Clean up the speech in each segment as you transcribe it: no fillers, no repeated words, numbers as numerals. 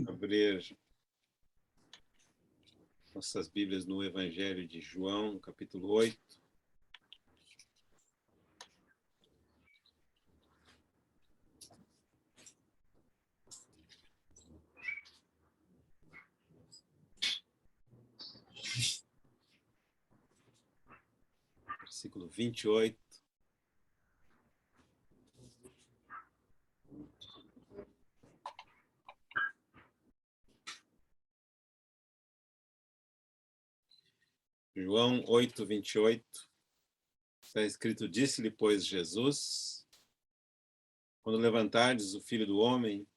Abrir nossas Bíblias no Evangelho de João, capítulo 8. Versículo 28. João 8, 28. Está escrito: Disse-lhe, pois, Jesus: Quando levantardes o Filho do Homem,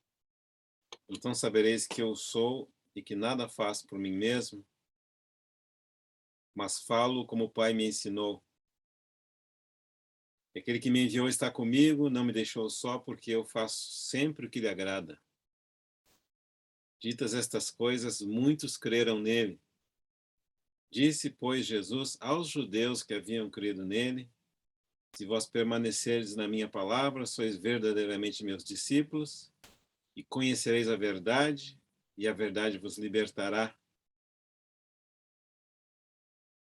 então sabereis que eu sou e que nada faço por mim mesmo, mas falo como o Pai me ensinou. Aquele que me enviou está comigo, não me deixou só, porque eu faço sempre o que lhe agrada. Ditas estas coisas, muitos creram nele. Disse, pois, Jesus aos judeus que haviam crido nele: Se vós permanecerdes na minha palavra, sois verdadeiramente meus discípulos, e conhecereis a verdade, e a verdade vos libertará.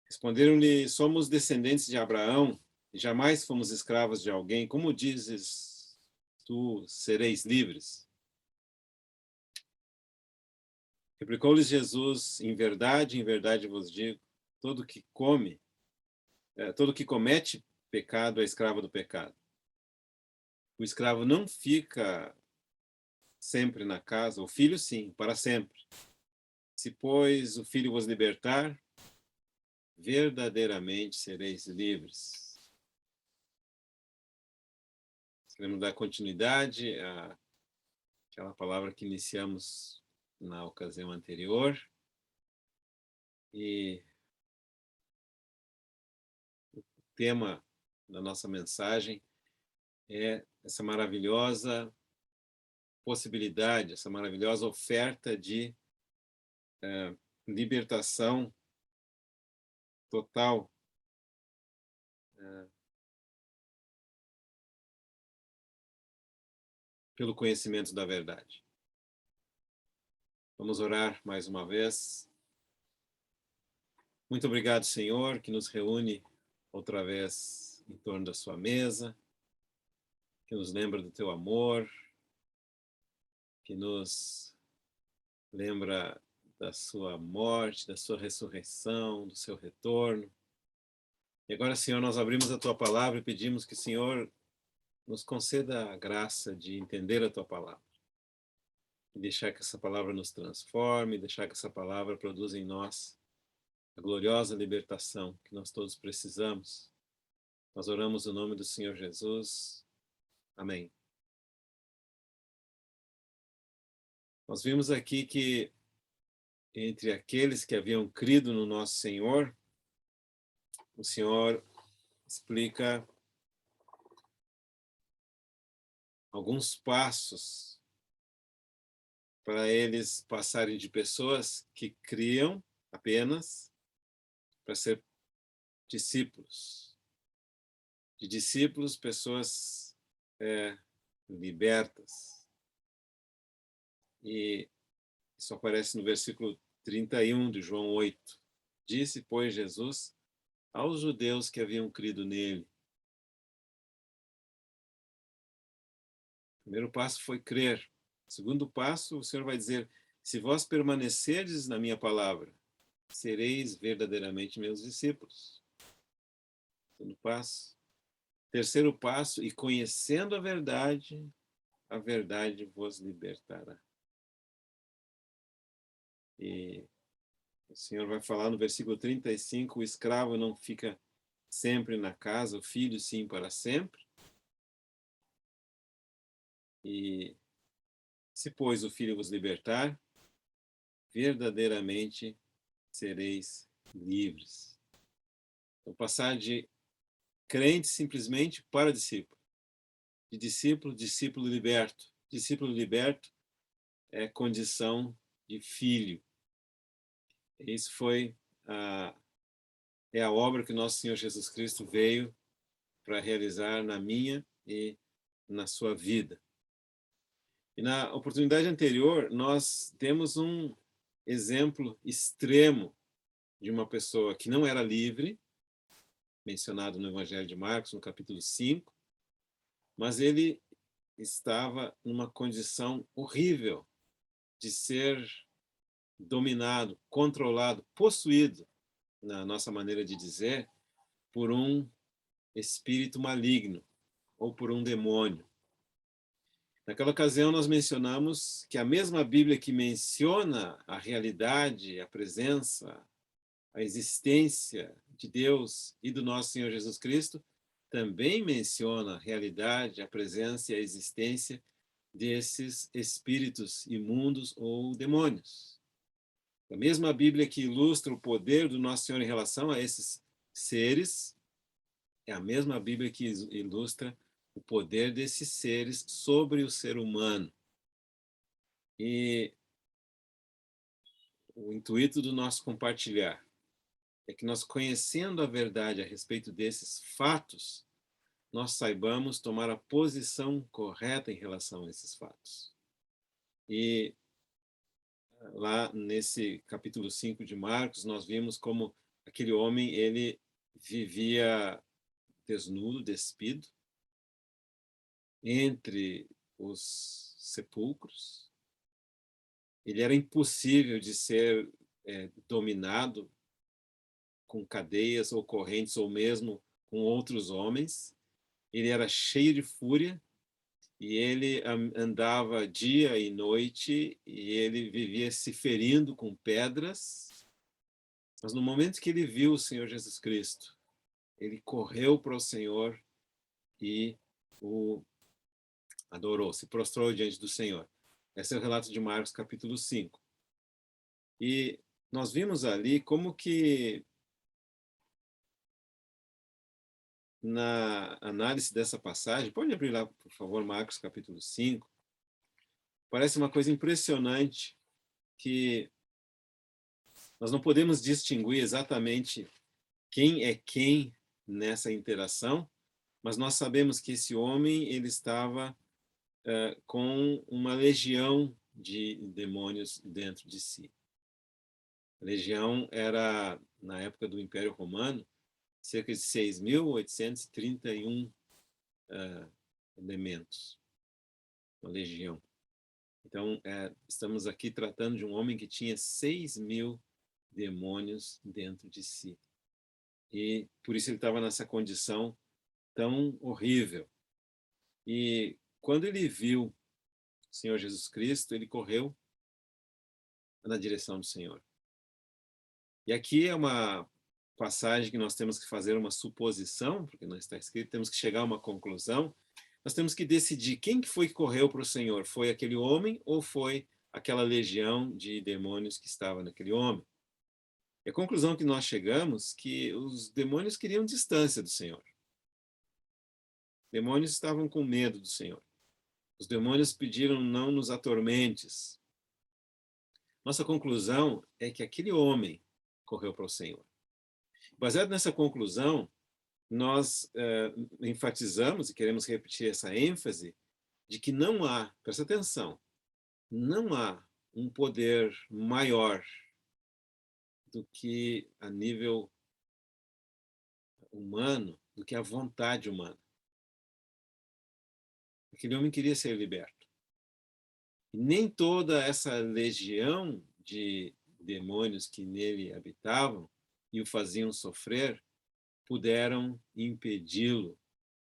Responderam-lhe: Somos descendentes de Abraão, e jamais fomos escravos de alguém. Como dizes tu, sereis livres? Replicou-lhes Jesus: em verdade vos digo, todo que comete pecado é escravo do pecado. O escravo não fica sempre na casa, o filho sim, para sempre. Se, pois, o filho vos libertar, verdadeiramente sereis livres. Queremos dar continuidade àquela palavra que iniciamos na ocasião anterior. E o tema da nossa mensagem é essa maravilhosa possibilidade, essa maravilhosa oferta de libertação total pelo conhecimento da verdade. Vamos orar mais uma vez. Muito obrigado, Senhor, que nos reúne outra vez em torno da sua mesa, que nos lembra do teu amor, que nos lembra da sua morte, da sua ressurreição, do seu retorno. E agora, Senhor, nós abrimos a tua palavra e pedimos que o Senhor nos conceda a graça de entender a tua palavra. E deixar que essa palavra nos transforme, deixar que essa palavra produza em nós a gloriosa libertação que nós todos precisamos. Nós oramos no nome do Senhor Jesus. Amém. Nós vimos aqui que entre aqueles que haviam crido no nosso Senhor, o Senhor explica alguns passos para eles passarem de pessoas que criam apenas para ser discípulos. De discípulos, pessoas libertas. E isso aparece no versículo 31 de João 8. Disse, pois, Jesus aos judeus que haviam crido nele. O primeiro passo foi crer. O segundo passo, o Senhor vai dizer: se vós permanecerdes na minha palavra, sereis verdadeiramente meus discípulos. Segundo passo. Terceiro passo, e conhecendo a verdade vos libertará. E o Senhor vai falar no versículo 35, o escravo não fica sempre na casa, o filho sim para sempre. E se, pois, o filho vos libertar, verdadeiramente sereis livres. Então, passar de crente simplesmente para discípulo. De discípulo, discípulo liberto. Discípulo liberto é condição de filho. Isso foi a obra que nosso Senhor Jesus Cristo veio para realizar na minha e na sua vida. E na oportunidade anterior, nós temos um exemplo extremo de uma pessoa que não era livre, mencionado no Evangelho de Marcos, no capítulo 5, mas ele estava numa condição horrível de ser dominado, controlado, possuído, na nossa maneira de dizer, por um espírito maligno ou por um demônio. Naquela ocasião, nós mencionamos que a mesma Bíblia que menciona a realidade, a presença, a existência de Deus e do nosso Senhor Jesus Cristo, também menciona a realidade, a presença e a existência desses espíritos imundos ou demônios. A mesma Bíblia que ilustra o poder do nosso Senhor em relação a esses seres, é a mesma Bíblia que ilustra o poder desses seres sobre o ser humano. E o intuito do nosso compartilhar é que nós, conhecendo a verdade a respeito desses fatos, nós saibamos tomar a posição correta em relação a esses fatos. E lá nesse capítulo 5 de Marcos, nós vimos como aquele homem, ele vivia desnudo, despido, entre os sepulcros. Ele era impossível de ser dominado com cadeias ou correntes, ou mesmo com outros homens. Ele era cheio de fúria, e ele andava dia e noite, e ele vivia se ferindo com pedras. Mas no momento que ele viu o Senhor Jesus Cristo, ele correu para o Senhor e o adorou, se prostrou diante do Senhor. Esse é o relato de Marcos, capítulo 5. E nós vimos ali como que, na análise dessa passagem, pode abrir lá, por favor, Marcos, capítulo 5, parece uma coisa impressionante que nós não podemos distinguir exatamente quem é quem nessa interação, mas nós sabemos que esse homem, ele estava com uma legião de demônios dentro de si. A legião era, na época do Império Romano, cerca de 6.831 elementos, uma legião. Então, estamos aqui tratando de um homem que tinha 6.000 demônios dentro de si. E por isso ele estava nessa condição tão horrível. E quando ele viu o Senhor Jesus Cristo, ele correu na direção do Senhor. E aqui é uma passagem que nós temos que fazer uma suposição, porque não está escrito, temos que chegar a uma conclusão. Nós temos que decidir quem que foi que correu para o Senhor. Foi aquele homem ou foi aquela legião de demônios que estava naquele homem? E a conclusão que nós chegamos é que os demônios queriam distância do Senhor. Os demônios estavam com medo do Senhor. Os demônios pediram: não nos atormentes. Nossa conclusão é que aquele homem correu para o Senhor. Baseado nessa conclusão, nós enfatizamos e queremos repetir essa ênfase de que não há, presta atenção, não há um poder maior do que a nível humano, do que a vontade humana. Aquele homem queria ser liberto. E nem toda essa legião de demônios que nele habitavam e o faziam sofrer puderam impedi-lo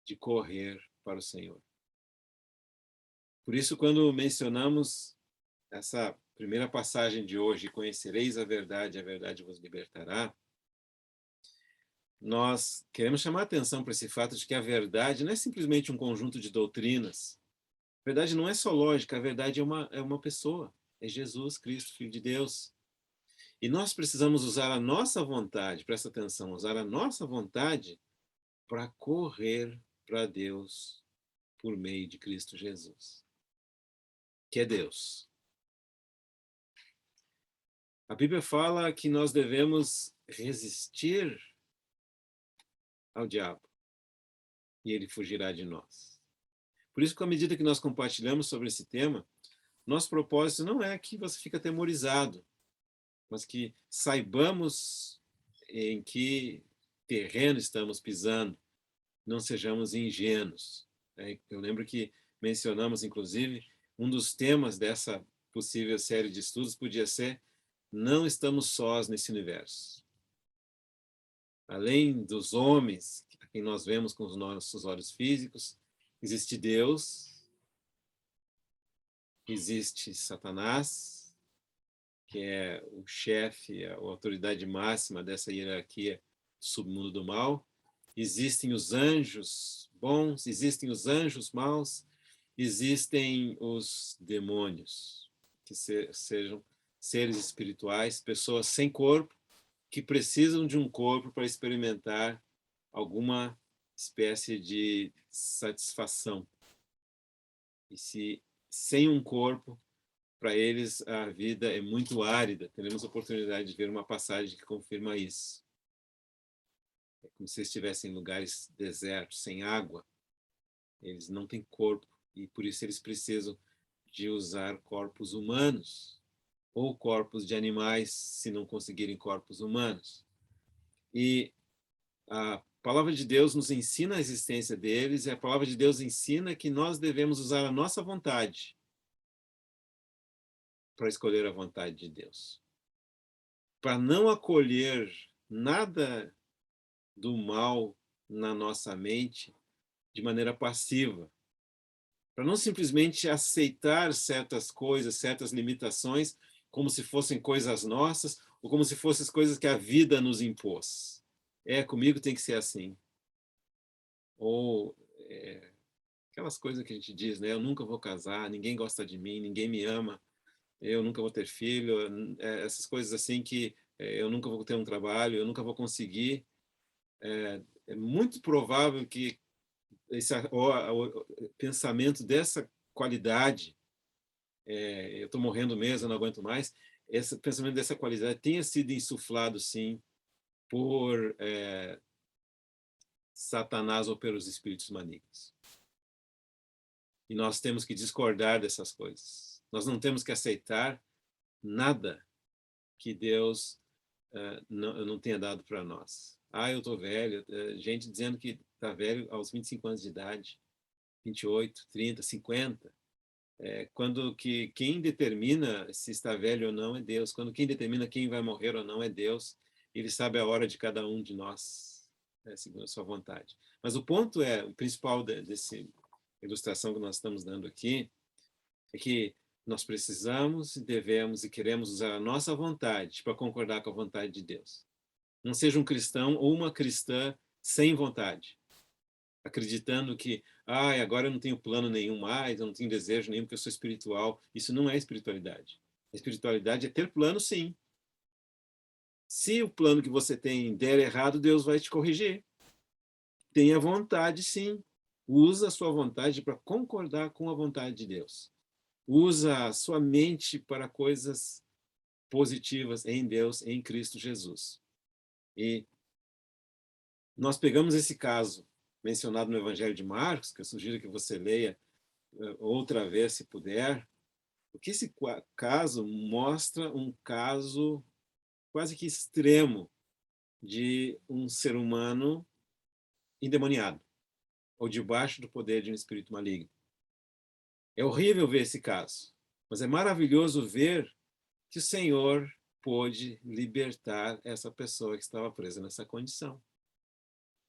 de correr para o Senhor. Por isso, quando mencionamos essa primeira passagem de hoje, conhecereis a verdade vos libertará, nós queremos chamar a atenção para esse fato de que a verdade não é simplesmente um conjunto de doutrinas. A verdade não é só lógica, a verdade é uma pessoa, é Jesus Cristo, Filho de Deus. E nós precisamos usar a nossa vontade, presta atenção, usar a nossa vontade para correr para Deus por meio de Cristo Jesus, que é Deus. A Bíblia fala que nós devemos resistir ao diabo e ele fugirá de nós. Por isso que, à medida que nós compartilhamos sobre esse tema, nosso propósito não é que você fique atemorizado, mas que saibamos em que terreno estamos pisando, não sejamos ingênuos. Eu lembro que mencionamos, inclusive, um dos temas dessa possível série de estudos podia ser: não estamos sós nesse universo. Além dos homens, a quem nós vemos com os nossos olhos físicos, existe Deus, existe Satanás, que é o chefe, a autoridade máxima dessa hierarquia do submundo do mal. Existem os anjos bons, existem os anjos maus, existem os demônios, que sejam seres espirituais, pessoas sem corpo, que precisam de um corpo para experimentar alguma espécie de satisfação. E se sem um corpo, para eles a vida é muito árida. Teremos a oportunidade de ver uma passagem que confirma isso. É como se estivessem em lugares desertos, sem água. Eles não têm corpo e por isso eles precisam de usar corpos humanos ou corpos de animais, se não conseguirem corpos humanos. E a palavra de Deus nos ensina a existência deles, e a palavra de Deus ensina que nós devemos usar a nossa vontade para escolher a vontade de Deus. Para não acolher nada do mal na nossa mente de maneira passiva. Para não simplesmente aceitar certas coisas, certas limitações, como se fossem coisas nossas, ou como se fossem coisas que a vida nos impôs. Comigo tem que ser assim. Ou aquelas coisas que a gente diz, né? Eu nunca vou casar, ninguém gosta de mim, ninguém me ama, eu nunca vou ter filho, essas coisas assim que eu nunca vou ter um trabalho, eu nunca vou conseguir. É muito provável que o pensamento dessa qualidade, eu estou morrendo mesmo, eu não aguento mais, esse pensamento dessa qualidade tenha sido insuflado, sim, por Satanás ou pelos espíritos malignos. E nós temos que discordar dessas coisas. Nós não temos que aceitar nada que Deus não tenha dado para nós. Eu estou velho. Gente dizendo que está velho aos 25 anos de idade, 28, 30, 50. Quando que quem determina se está velho ou não é Deus. Quando quem determina quem vai morrer ou não é Deus. Ele sabe a hora de cada um de nós, segundo a sua vontade. Mas o ponto o principal dessa ilustração que nós estamos dando aqui, é que nós precisamos, devemos e queremos usar a nossa vontade para concordar com a vontade de Deus. Não seja um cristão ou uma cristã sem vontade, acreditando que agora eu não tenho plano nenhum mais, eu não tenho desejo nenhum porque eu sou espiritual. Isso não é espiritualidade. A espiritualidade é ter plano, sim. Se o plano que você tem der errado, Deus vai te corrigir. Tenha vontade, sim. Usa a sua vontade para concordar com a vontade de Deus. Usa a sua mente para coisas positivas em Deus, em Cristo Jesus. E nós pegamos esse caso mencionado no Evangelho de Marcos, que eu sugiro que você leia outra vez, se puder, porque esse caso mostra um caso quase que extremo de um ser humano endemoniado, ou debaixo do poder de um espírito maligno. É horrível ver esse caso, mas é maravilhoso ver que o Senhor pôde libertar essa pessoa que estava presa nessa condição.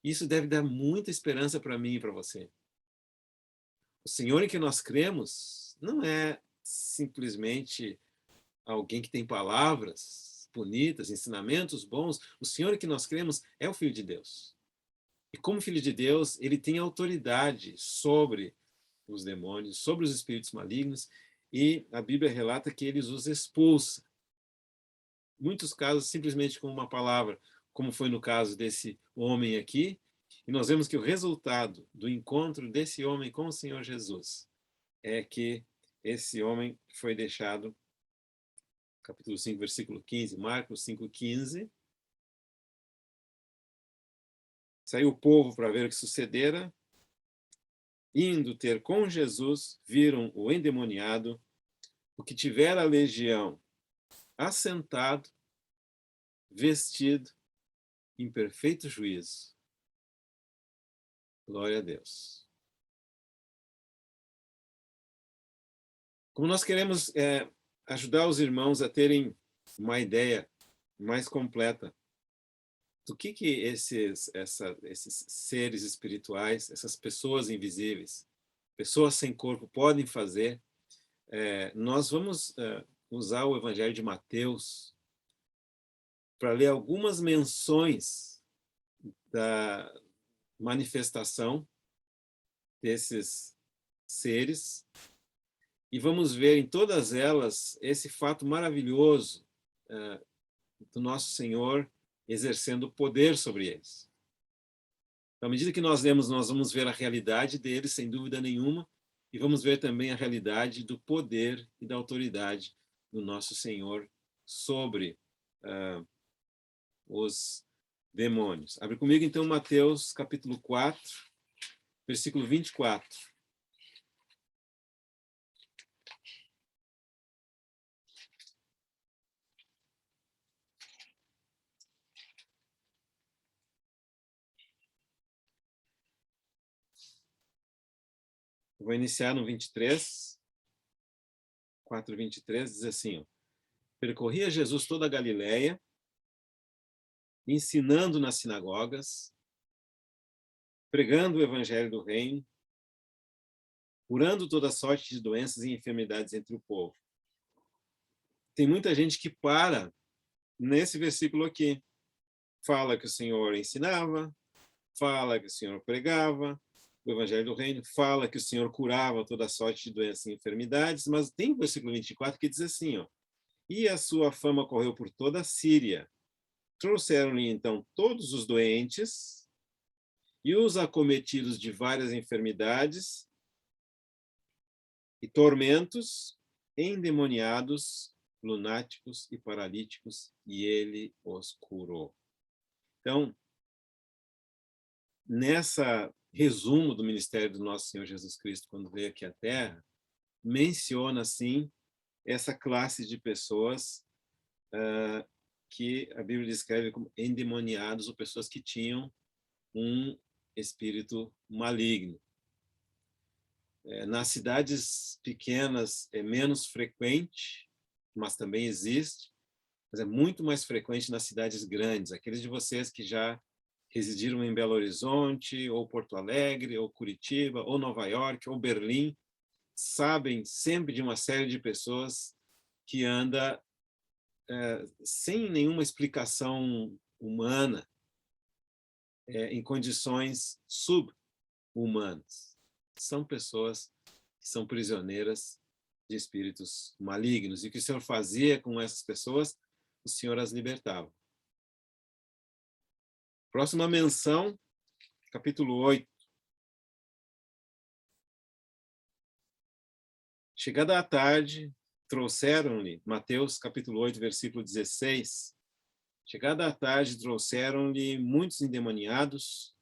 Isso deve dar muita esperança para mim e para você. O Senhor em que nós cremos não é simplesmente alguém que tem palavras bonitas, ensinamentos bons. O Senhor em que nós cremos é o Filho de Deus. E como Filho de Deus, ele tem autoridade sobre os demônios, sobre os espíritos malignos, e a Bíblia relata que ele os expulsa. Muitos casos simplesmente com uma palavra, como foi no caso desse homem aqui, e nós vemos que o resultado do encontro desse homem com o Senhor Jesus é que esse homem foi deixado, capítulo 5, versículo 15, Marcos 5, 15. Saiu o povo para ver o que sucedera, indo ter com Jesus, viram o endemoniado, o que tivera a legião, assentado, vestido, em perfeito juízo. Glória a Deus. Como nós queremos ajudar os irmãos a terem uma ideia mais completa do que esses seres espirituais, essas pessoas invisíveis, pessoas sem corpo podem fazer, nós vamos usar o Evangelho de Mateus para ler algumas menções da manifestação desses seres e vamos ver em todas elas esse fato maravilhoso do nosso Senhor exercendo poder sobre eles. Então, à medida que nós lemos, nós vamos ver a realidade deles, sem dúvida nenhuma, e vamos ver também a realidade do poder e da autoridade do nosso Senhor sobre os demônios. Abre comigo, então, Mateus, capítulo 4, versículo 24. Eu vou iniciar no 23, 4, 23, diz assim, ó, percorria Jesus toda a Galileia, ensinando nas sinagogas, pregando o evangelho do reino, curando toda sorte de doenças e enfermidades entre o povo. Tem muita gente que para nesse versículo aqui. Fala que o Senhor ensinava, fala que o Senhor pregava o evangelho do reino, fala que o Senhor curava toda sorte de doenças e enfermidades, mas tem o versículo 24 que diz assim, ó, e a sua fama correu por toda a Síria. Trouxeram-lhe então todos os doentes e os acometidos de várias enfermidades e tormentos, endemoniados, lunáticos e paralíticos, e ele os curou. Então, nessa resumo do ministério do nosso Senhor Jesus Cristo, quando veio aqui à Terra, menciona, assim, essa classe de pessoas que a Bíblia descreve como endemoniados, ou pessoas que tinham um espírito maligno. Nas cidades pequenas é menos frequente, mas também existe, mas é muito mais frequente nas cidades grandes. Aqueles de vocês que já residiram em Belo Horizonte, ou Porto Alegre, ou Curitiba, ou Nova York, ou Berlim, sabem sempre de uma série de pessoas que anda sem nenhuma explicação humana, em condições subhumanas. São pessoas que são prisioneiras de espíritos malignos. E o que o Senhor fazia com essas pessoas? O Senhor as libertava. Próxima menção, capítulo 8. Chegada a tarde, trouxeram-lhe, Mateus capítulo 8, versículo 16, chegada a tarde, trouxeram-lhe muitos endemoniados,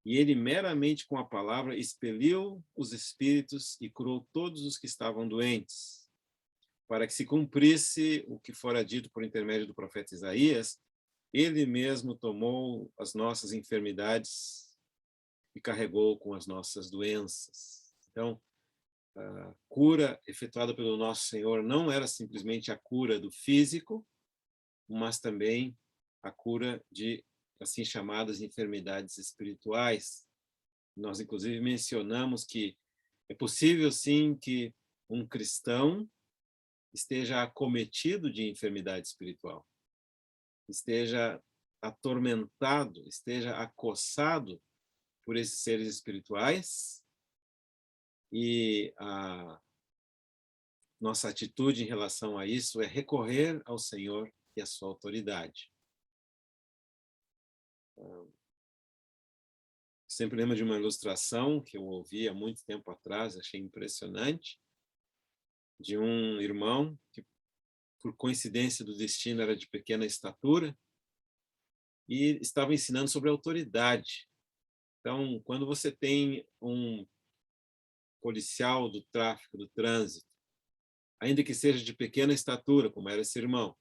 e ele meramente com a palavra expeliu os espíritos e curou todos os que estavam doentes, para que se cumprisse o que fora dito por intermédio do profeta Isaías, ele mesmo tomou as nossas enfermidades e carregou com as nossas doenças. Então, a cura efetuada pelo nosso Senhor não era simplesmente a cura do físico, mas também a cura de assim chamadas enfermidades espirituais. Nós, inclusive, mencionamos que é possível, sim, que um cristão esteja acometido de enfermidade espiritual, esteja atormentado, esteja acossado por esses seres espirituais, e a nossa atitude em relação a isso é recorrer ao Senhor e à sua autoridade. Sempre lembro de uma ilustração que eu ouvi há muito tempo atrás, achei impressionante, de um irmão que, por coincidência do destino, era de pequena estatura e estava ensinando sobre autoridade. Então, quando você tem um policial do tráfico, do trânsito, ainda que seja de pequena estatura, como era esse irmão,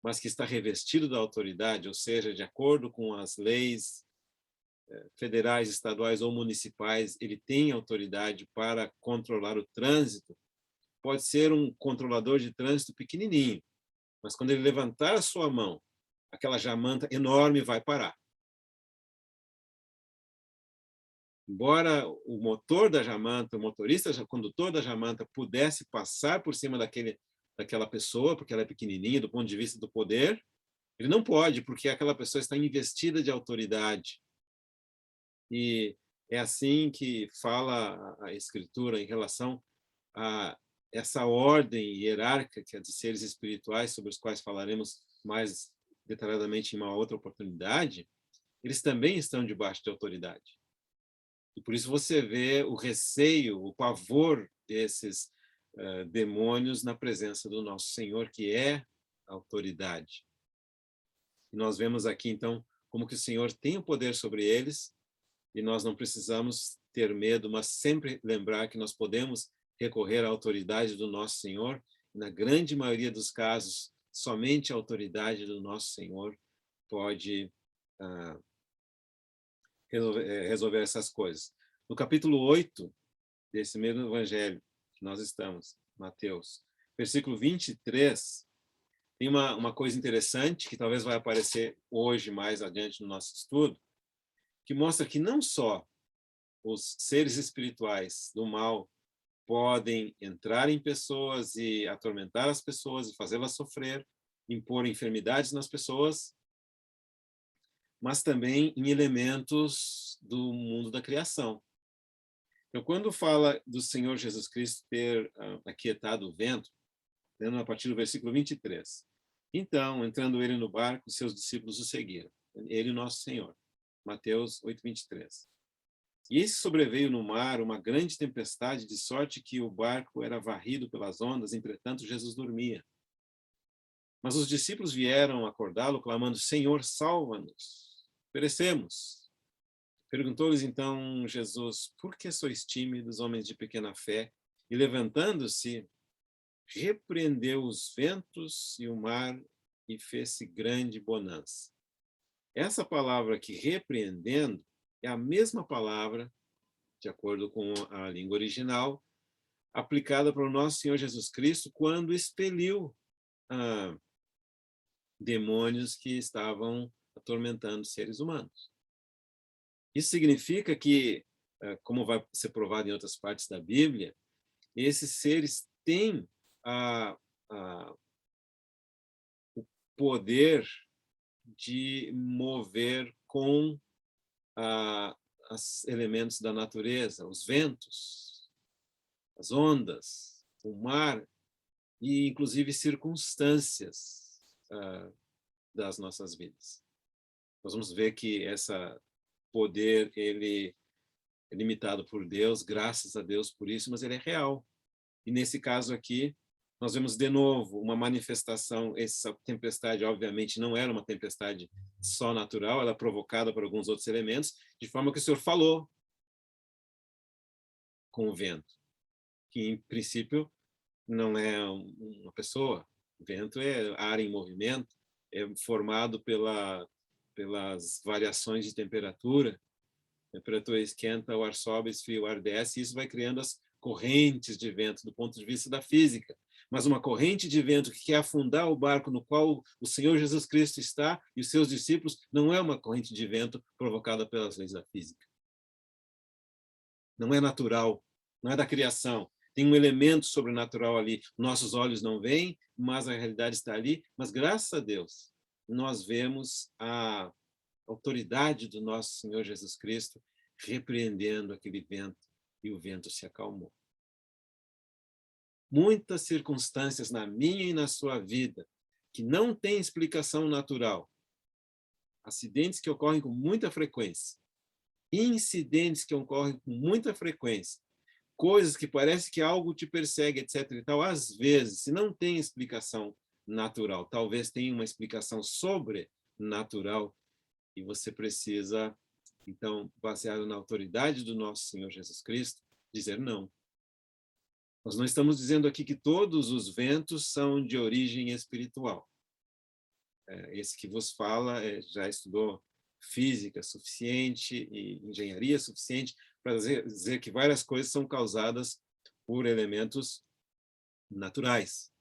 mas que está revestido da autoridade, ou seja, de acordo com as leis federais, estaduais ou municipais, ele tem autoridade para controlar o trânsito, pode ser um controlador de trânsito pequenininho, mas quando ele levantar a sua mão, aquela jamanta enorme vai parar. Embora o motor da jamanta, o motorista, o condutor da jamanta pudesse passar por cima daquela pessoa, porque ela é pequenininha do ponto de vista do poder, ele não pode, porque aquela pessoa está investida de autoridade. E é assim que fala a Escritura em relação a essa ordem hierárquica de seres espirituais, sobre os quais falaremos mais detalhadamente em uma outra oportunidade, eles também estão debaixo de autoridade. E por isso você vê o receio, o pavor desses demônios na presença do nosso Senhor, que é a autoridade. E nós vemos aqui, então, como que o Senhor tem o poder sobre eles, e nós não precisamos ter medo, mas sempre lembrar que nós podemos recorrer à autoridade do nosso Senhor. Na grande maioria dos casos, somente a autoridade do nosso Senhor pode resolver essas coisas. No capítulo 8 desse mesmo evangelho que nós estamos, Mateus, versículo 23, tem uma coisa interessante que talvez vai aparecer hoje mais adiante no nosso estudo, que mostra que não só os seres espirituais do mal podem entrar em pessoas e atormentar as pessoas e fazê-las sofrer, impor enfermidades nas pessoas, mas também em elementos do mundo da criação. Então, quando fala do Senhor Jesus Cristo ter aquietado o vento, lendo a partir do versículo 23, então, entrando ele no barco, seus discípulos o seguiram, ele e nosso Senhor. Mateus 8, 23. E eis que sobreveio no mar uma grande tempestade, de sorte que o barco era varrido pelas ondas, entretanto Jesus dormia. Mas os discípulos vieram acordá-lo, clamando, Senhor, salva-nos, perecemos. Perguntou-lhes então Jesus, por que sois tímidos, homens de pequena fé? E levantando-se, repreendeu os ventos e o mar e fez-se grande bonança. Essa palavra aqui, repreendendo, é a mesma palavra, de acordo com a língua original, aplicada para o nosso Senhor Jesus Cristo quando expeliu demônios que estavam atormentando seres humanos. Isso significa que, como vai ser provado em outras partes da Bíblia, esses seres têm o poder de mover com os elementos da natureza, os ventos, as ondas, o mar e, inclusive, circunstâncias das nossas vidas. Nós vamos ver que esse poder ele é limitado por Deus, graças a Deus por isso, mas ele é real. E nesse caso aqui, nós vemos de novo uma manifestação. Essa tempestade, obviamente, não era uma tempestade só natural, ela é provocada por alguns outros elementos, de forma que o Senhor falou com o vento, que em princípio não é uma pessoa. O vento é ar em movimento, é formado pelas variações de temperatura. A temperatura esquenta, o ar sobe, esfria, o ar desce, e isso vai criando as correntes de vento do ponto de vista da física. Mas uma corrente de vento que quer afundar o barco no qual o Senhor Jesus Cristo está e os seus discípulos não é uma corrente de vento provocada pelas leis da física. Não é natural, não é da criação. Tem um elemento sobrenatural ali. Nossos olhos não veem, mas a realidade está ali. Mas, graças a Deus, nós vemos a autoridade do nosso Senhor Jesus Cristo repreendendo aquele vento, e o vento se acalmou. Muitas circunstâncias na minha e na sua vida que não têm explicação natural. Acidentes que ocorrem com muita frequência. Incidentes que ocorrem com muita frequência. Coisas que parece que algo te persegue, etc. e tal. Às vezes, se não tem explicação natural, talvez tenha uma explicação sobrenatural, e você precisa, então, baseado na autoridade do nosso Senhor Jesus Cristo, dizer não. Nós não estamos dizendo aqui que todos os ventos são de origem espiritual. Esse que vos fala já estudou física suficiente e engenharia suficiente para dizer que várias coisas são causadas por elementos naturais.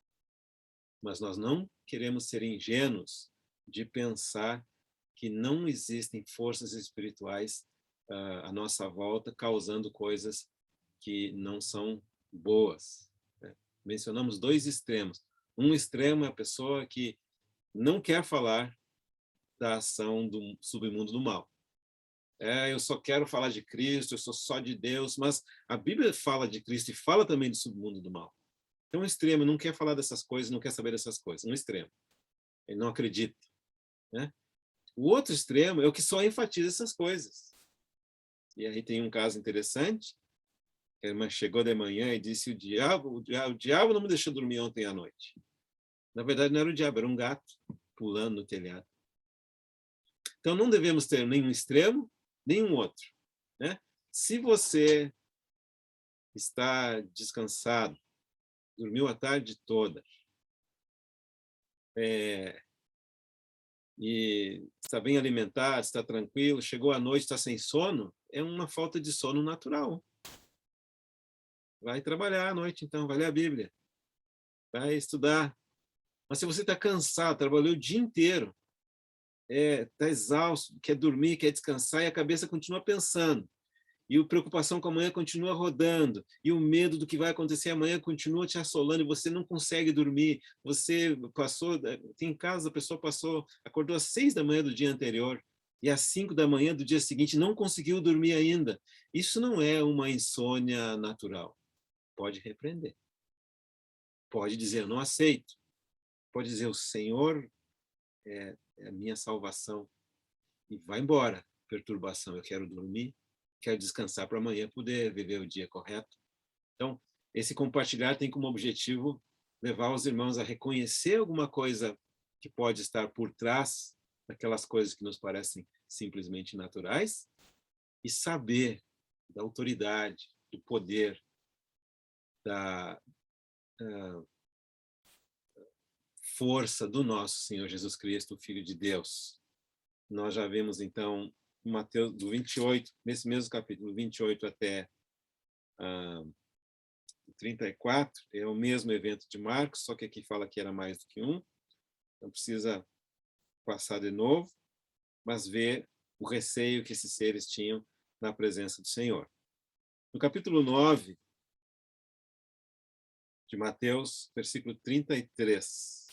Mas nós não queremos ser ingênuos de pensar que não existem forças espirituais à nossa volta causando coisas que não são boas. Mencionamos dois extremos. Um extremo é a pessoa que não quer falar da ação do submundo do mal. Eu só quero falar de Cristo, eu sou só de Deus, mas a Bíblia fala de Cristo e fala também do submundo do mal. Então, um extremo não quer falar dessas coisas, não quer saber dessas coisas. Um extremo. Ele não acredita. Né? O outro extremo é o que só enfatiza essas coisas. E aí tem um caso interessante. A irmã chegou de manhã e disse: o diabo não me deixou dormir ontem à noite. Na verdade, não era o diabo, era um gato pulando no telhado. Então, não devemos ter nenhum extremo, nenhum outro. Né? Se você está descansado, dormiu a tarde toda, e está bem alimentado, está tranquilo, chegou à noite, está sem sono, é uma falta de sono natural. Vai trabalhar à noite, então, vai ler a Bíblia, vai estudar. Mas se você está cansado, trabalhou o dia inteiro, está exausto, quer dormir, quer descansar, e a cabeça continua pensando, e a preocupação com amanhã continua rodando, e o medo do que vai acontecer amanhã continua te assolando, e você não consegue dormir. Você passou, tem casos, a pessoa acordou às 6 da manhã do dia anterior, e às 5 da manhã do dia seguinte não conseguiu dormir ainda. Isso não é uma insônia natural. Pode repreender. Pode dizer: eu não aceito. Pode dizer: o Senhor é a minha salvação. E vai embora, perturbação. Eu quero dormir, quero descansar para amanhã poder viver o dia correto. Então, esse compartilhar tem como objetivo levar os irmãos a reconhecer alguma coisa que pode estar por trás daquelas coisas que nos parecem simplesmente naturais e saber da autoridade, do poder, da força do nosso Senhor Jesus Cristo, o Filho de Deus. Nós já vimos, então, Mateus do 28, nesse mesmo capítulo 28 até 34, é o mesmo evento de Marcos, só que aqui fala que era mais do que um. Então precisa passar de novo, mas ver o receio que esses seres tinham na presença do Senhor. No capítulo 9 de Mateus, versículo 33.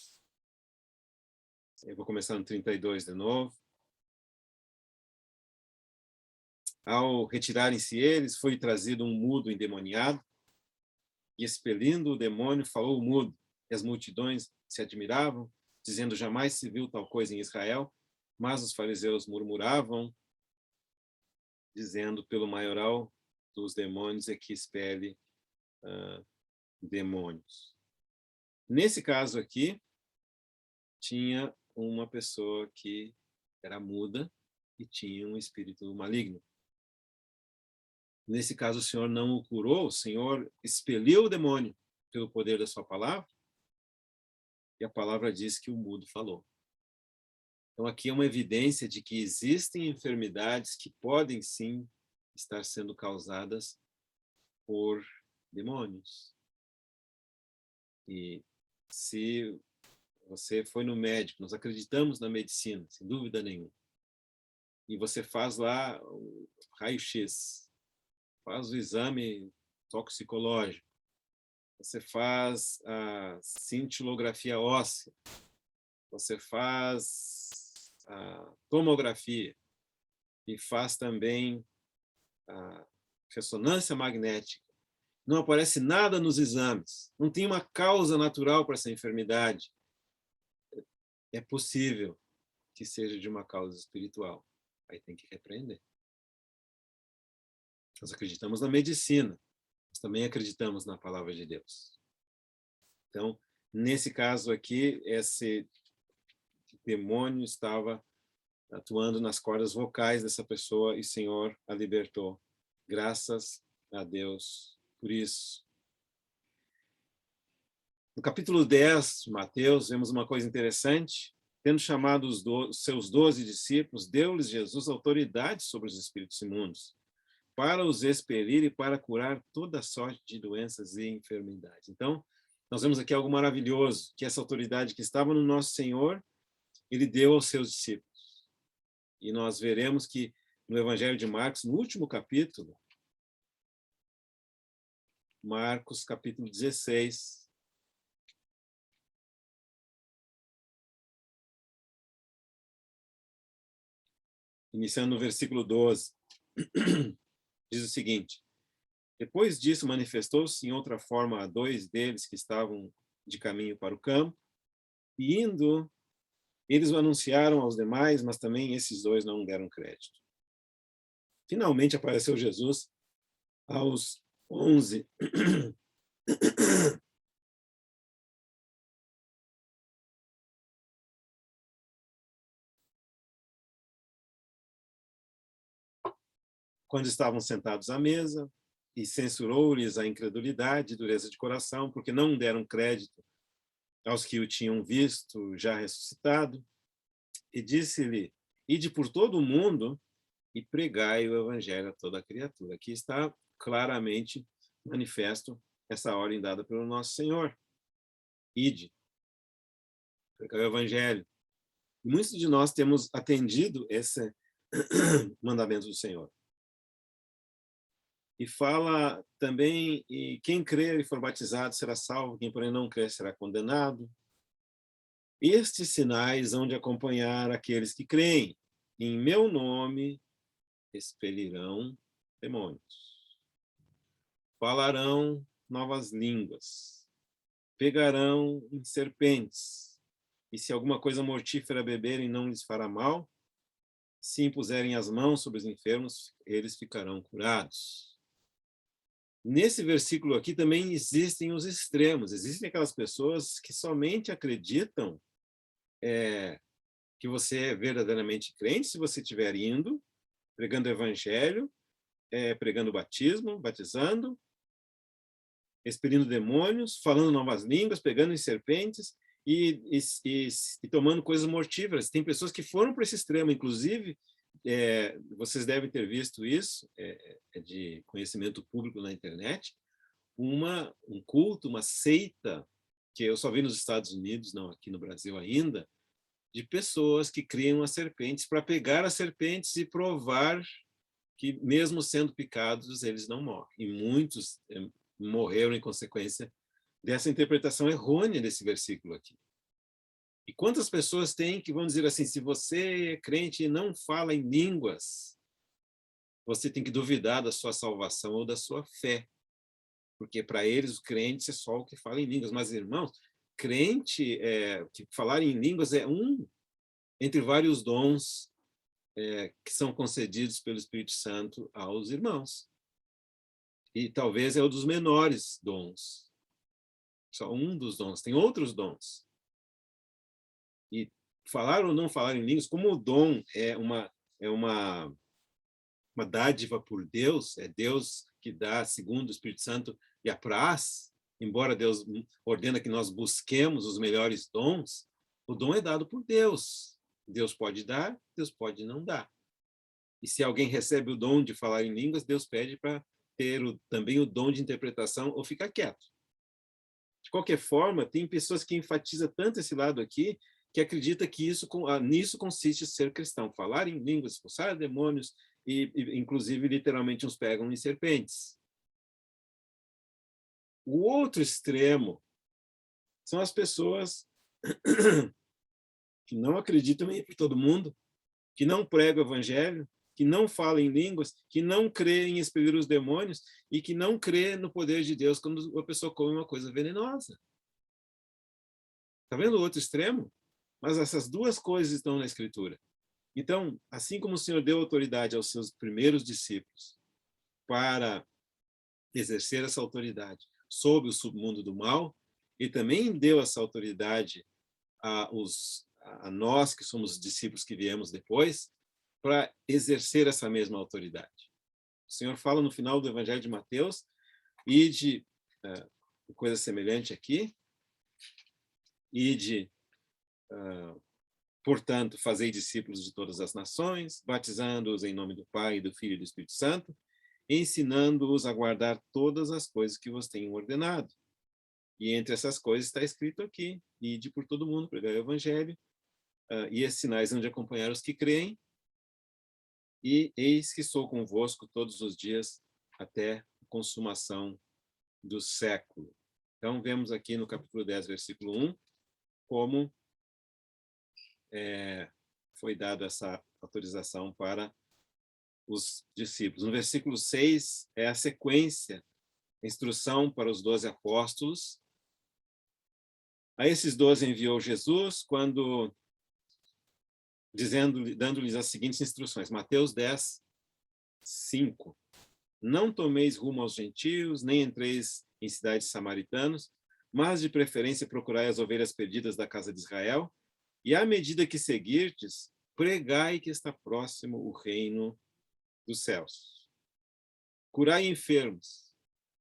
Eu vou começar no 32 de novo. Ao retirarem-se eles, foi trazido um mudo endemoniado, e expelindo o demônio, falou o mudo, e as multidões se admiravam, dizendo: jamais se viu tal coisa em Israel. Mas os fariseus murmuravam, dizendo: pelo maioral dos demônios é que expele demônios. Nesse caso aqui, tinha uma pessoa que era muda e tinha um espírito maligno. Nesse caso, o Senhor não o curou, o Senhor expeliu o demônio pelo poder da sua palavra, e a palavra diz que o mudo falou. Então, aqui é uma evidência de que existem enfermidades que podem, sim, estar sendo causadas por demônios. E se você foi no médico, nós acreditamos na medicina, sem dúvida nenhuma, e você faz lá o raio-x, faz o exame toxicológico, você faz a cintilografia óssea, você faz a tomografia e faz também a ressonância magnética. Não aparece nada nos exames, não tem uma causa natural para essa enfermidade. É possível que seja de uma causa espiritual. Aí tem que repreender. Nós acreditamos na medicina, mas também acreditamos na palavra de Deus. Então, nesse caso aqui, esse demônio estava atuando nas cordas vocais dessa pessoa e o Senhor a libertou, graças a Deus por isso. No capítulo 10 de Mateus, vemos uma coisa interessante. Tendo chamado os seus 12 discípulos, deu-lhes Jesus autoridade sobre os espíritos imundos, para os expelir e para curar toda sorte de doenças e enfermidades. Então, nós vemos aqui algo maravilhoso, que essa autoridade que estava no nosso Senhor, ele deu aos seus discípulos. E nós veremos que no Evangelho de Marcos, no último capítulo, Marcos capítulo 16, iniciando no versículo 12, diz o seguinte: depois disso, manifestou-se em outra forma a 2 deles que estavam de caminho para o campo, e indo, eles o anunciaram aos demais, mas também esses 2 não deram crédito. Finalmente apareceu Jesus aos 11. Quando estavam sentados à mesa, e censurou-lhes a incredulidade e dureza de coração, porque não deram crédito aos que o tinham visto já ressuscitado, e disse-lhe: ide por todo o mundo e pregai o evangelho a toda a criatura. Aqui está claramente manifesto essa ordem dada pelo nosso Senhor. Ide, pregai o evangelho. E muitos de nós temos atendido esse mandamento do Senhor. E fala também, e quem crer e for batizado será salvo, quem porém não crer será condenado. Estes sinais hão de acompanhar aqueles que creem. Em meu nome expelirão demônios. Falarão novas línguas. Pegarão em serpentes. E se alguma coisa mortífera beberem, não lhes fará mal. Se impuserem as mãos sobre os enfermos, eles ficarão curados. Nesse versículo aqui também existem os extremos. Existem aquelas pessoas que somente acreditam que você é verdadeiramente crente se você estiver indo, pregando o evangelho, pregando o batismo, batizando, expelindo demônios, falando novas línguas, pegando em serpentes e tomando coisas mortíferas. Tem pessoas que foram para esse extremo, inclusive, vocês devem ter visto isso, de conhecimento público na internet, um culto, uma seita, que eu só vi nos Estados Unidos, não aqui no Brasil ainda, de pessoas que criam as serpentes para pegar as serpentes e provar que, mesmo sendo picados, eles não morrem. E muitos morreram em consequência dessa interpretação errônea desse versículo aqui. E quantas pessoas têm que vão dizer assim, se você é crente e não fala em línguas, você tem que duvidar da sua salvação ou da sua fé. Porque para eles, os crentes, é só o que fala em línguas. Mas, irmãos, crente, que falar em línguas é um entre vários dons que são concedidos pelo Espírito Santo aos irmãos. E talvez é um dos menores dons. Só um dos dons. Tem outros dons. E falar ou não falar em línguas, como o dom é uma dádiva por Deus, é Deus que dá, segundo o Espírito Santo, e apraz, embora Deus ordena que nós busquemos os melhores dons, o dom é dado por Deus. Deus pode dar, Deus pode não dar. E se alguém recebe o dom de falar em línguas, Deus pede para ter também o dom de interpretação ou ficar quieto. De qualquer forma, tem pessoas que enfatizam tanto esse lado aqui, que acredita que nisso consiste ser cristão. Falar em línguas, expulsar demônios, e inclusive, literalmente, uns pegam em serpentes. O outro extremo são as pessoas que não acreditam em ir por todo mundo, que não pregam o evangelho, que não falam em línguas, que não creem em expelir os demônios e que não crê no poder de Deus quando a pessoa come uma coisa venenosa. Está vendo o outro extremo? Mas essas duas coisas estão na Escritura. Então, assim como o Senhor deu autoridade aos seus primeiros discípulos para exercer essa autoridade sobre o submundo do mal, ele também deu essa autoridade a nós, que somos os discípulos que viemos depois, para exercer essa mesma autoridade Senhor fala no final do Evangelho de Mateus, ide, coisa semelhante aqui, ide, portanto, fazei discípulos de todas as nações, batizando-os em nome do Pai, do Filho e do Espírito Santo, ensinando-os a guardar todas as coisas que vos tenho ordenado. E entre essas coisas está escrito aqui, ide por todo mundo, pregai o Evangelho, e esses sinais hão de acompanhar os que creem, e eis que sou convosco todos os dias até a consumação do século. Então, vemos aqui no capítulo 10, versículo 1, como foi dada essa autorização para os discípulos. No versículo 6 é a sequência, a instrução para os 12 apóstolos. A esses 12 enviou Jesus dando-lhes as seguintes instruções. Mateus 10, 5. Não tomeis rumo aos gentios, nem entreis em cidades samaritanos, mas de preferência procurai as ovelhas perdidas da casa de Israel, e à medida que seguirdes, pregai que está próximo o reino dos céus. Curai enfermos,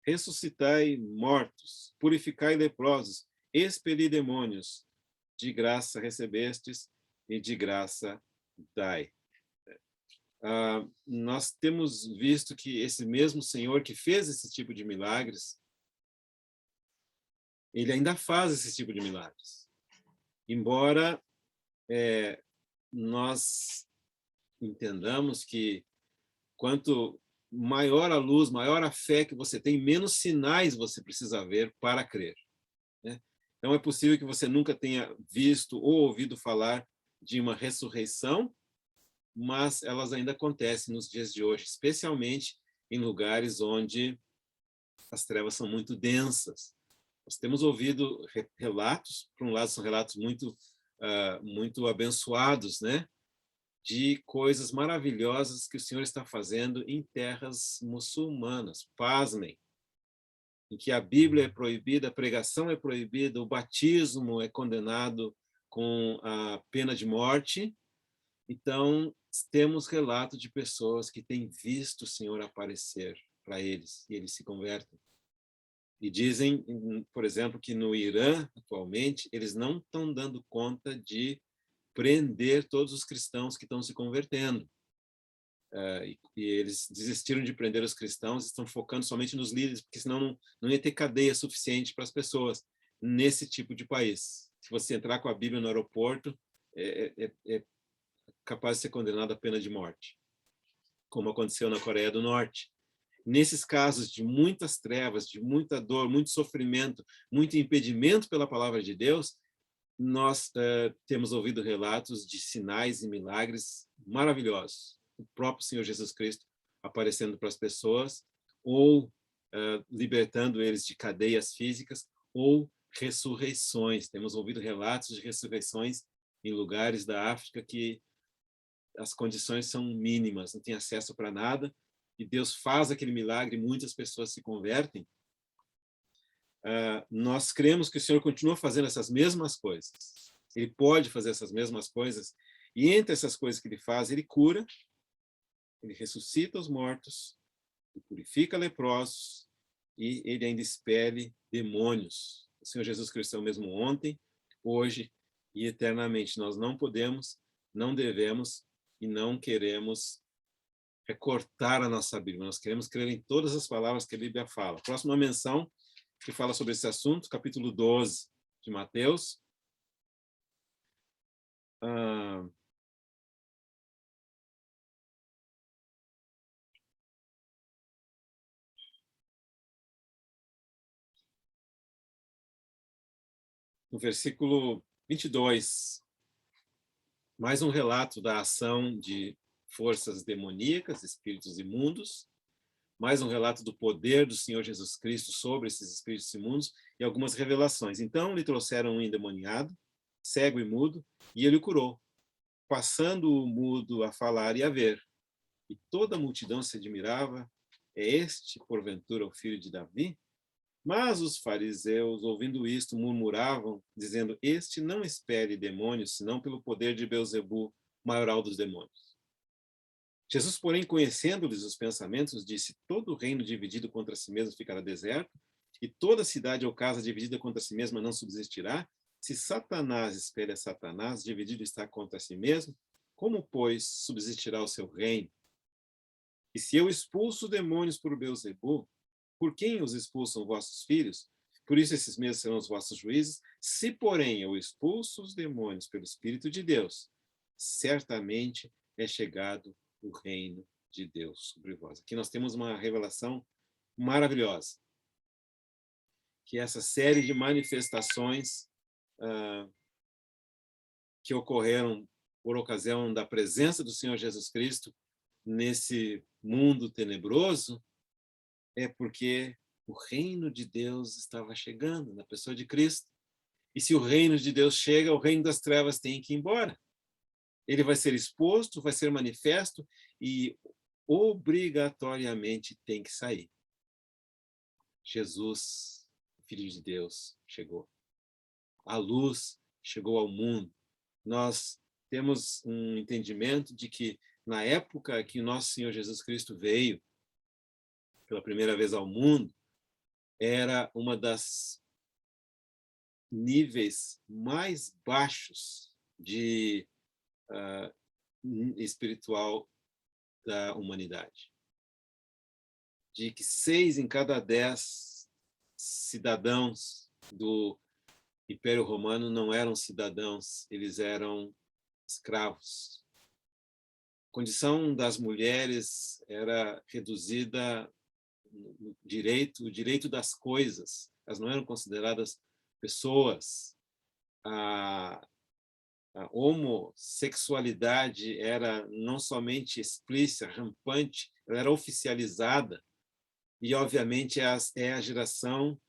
ressuscitai mortos, purificai leprosos, expeli demônios, de graça recebestes e de graça dai. Nós temos visto que esse mesmo Senhor que fez esse tipo de milagres, ele ainda faz esse tipo de milagres. Embora nós entendamos que quanto maior a luz, maior a fé que você tem, menos sinais você precisa ver para crer, né? Então é possível que você nunca tenha visto ou ouvido falar de uma ressurreição, mas elas ainda acontecem nos dias de hoje, especialmente em lugares onde as trevas são muito densas. Nós temos ouvido relatos, por um lado são relatos muito abençoados, né, de coisas maravilhosas que o Senhor está fazendo em terras muçulmanas. Pasmem, em que a Bíblia é proibida, a pregação é proibida, o batismo é condenado com a pena de morte. Então, temos relato de pessoas que têm visto o Senhor aparecer para eles, e eles se convertem. E dizem, por exemplo, que no Irã, atualmente, eles não estão dando conta de prender todos os cristãos que estão se convertendo. E eles desistiram de prender os cristãos, estão focando somente nos líderes, porque senão não ia ter cadeia suficiente para as pessoas nesse tipo de país. Se você entrar com a Bíblia no aeroporto, é capaz de ser condenado à pena de morte, como aconteceu na Coreia do Norte. Nesses casos de muitas trevas, de muita dor, muito sofrimento, muito impedimento pela palavra de Deus, nós temos ouvido relatos de sinais e milagres maravilhosos. O próprio Senhor Jesus Cristo aparecendo para as pessoas, ou libertando eles de cadeias físicas, ou ressurreições. Temos ouvido relatos de ressurreições em lugares da África que as condições são mínimas, não tem acesso para nada, e Deus faz aquele milagre, muitas pessoas se convertem. Nós cremos que o Senhor continua fazendo essas mesmas coisas. Ele pode fazer essas mesmas coisas, e entre essas coisas que ele faz, ele cura, ele ressuscita os mortos, ele purifica leprosos, e ele ainda expele demônios. O Senhor Jesus Cristo é o mesmo ontem, hoje e eternamente. Nós não podemos, não devemos e não queremos recortar a nossa Bíblia. Nós queremos crer em todas as palavras que a Bíblia fala. Próxima menção que fala sobre esse assunto, capítulo 12 de Mateus. No versículo 22, mais um relato da ação de forças demoníacas, espíritos imundos, mais um relato do poder do Senhor Jesus Cristo sobre esses espíritos imundos e algumas revelações. Então lhe trouxeram um endemoniado, cego e mudo, e ele o curou, passando o mudo a falar e a ver. E toda a multidão se admirava: é este, porventura, o filho de Davi? Mas os fariseus, ouvindo isto, murmuravam, dizendo: este não expele demônios, senão pelo poder de Beelzebu, maioral dos demônios. Jesus, porém, conhecendo-lhes os pensamentos, disse: todo reino dividido contra si mesmo ficará deserto, e toda cidade ou casa dividida contra si mesma não subsistirá. Se Satanás espelha Satanás, dividido está contra si mesmo, como, pois, subsistirá o seu reino? E se eu expulso demônios por Beelzebul, por quem os expulsam vossos filhos? Por isso esses mesmos serão os vossos juízes. Se, porém, eu expulso os demônios pelo Espírito de Deus, certamente é chegado o reino de Deus sobre vós. Aqui nós temos uma revelação maravilhosa, que essa série de manifestações que ocorreram por ocasião da presença do Senhor Jesus Cristo nesse mundo tenebroso é porque o reino de Deus estava chegando na pessoa de Cristo. E se o reino de Deus chega, o reino das trevas tem que ir embora. Ele vai ser exposto, vai ser manifesto e obrigatoriamente tem que sair. Jesus, Filho de Deus, chegou. A luz chegou ao mundo. Nós temos um entendimento de que na época que nosso Senhor Jesus Cristo veio pela primeira vez ao mundo, era uma das níveis mais baixos de espiritual da humanidade. De que 6 em cada 10 cidadãos do Império Romano não eram cidadãos, eles eram escravos. A condição das mulheres era reduzida no direito, o direito das coisas. Elas não eram consideradas pessoas. A homossexualidade era não somente explícita, rampante, ela era oficializada. E, obviamente, é a geração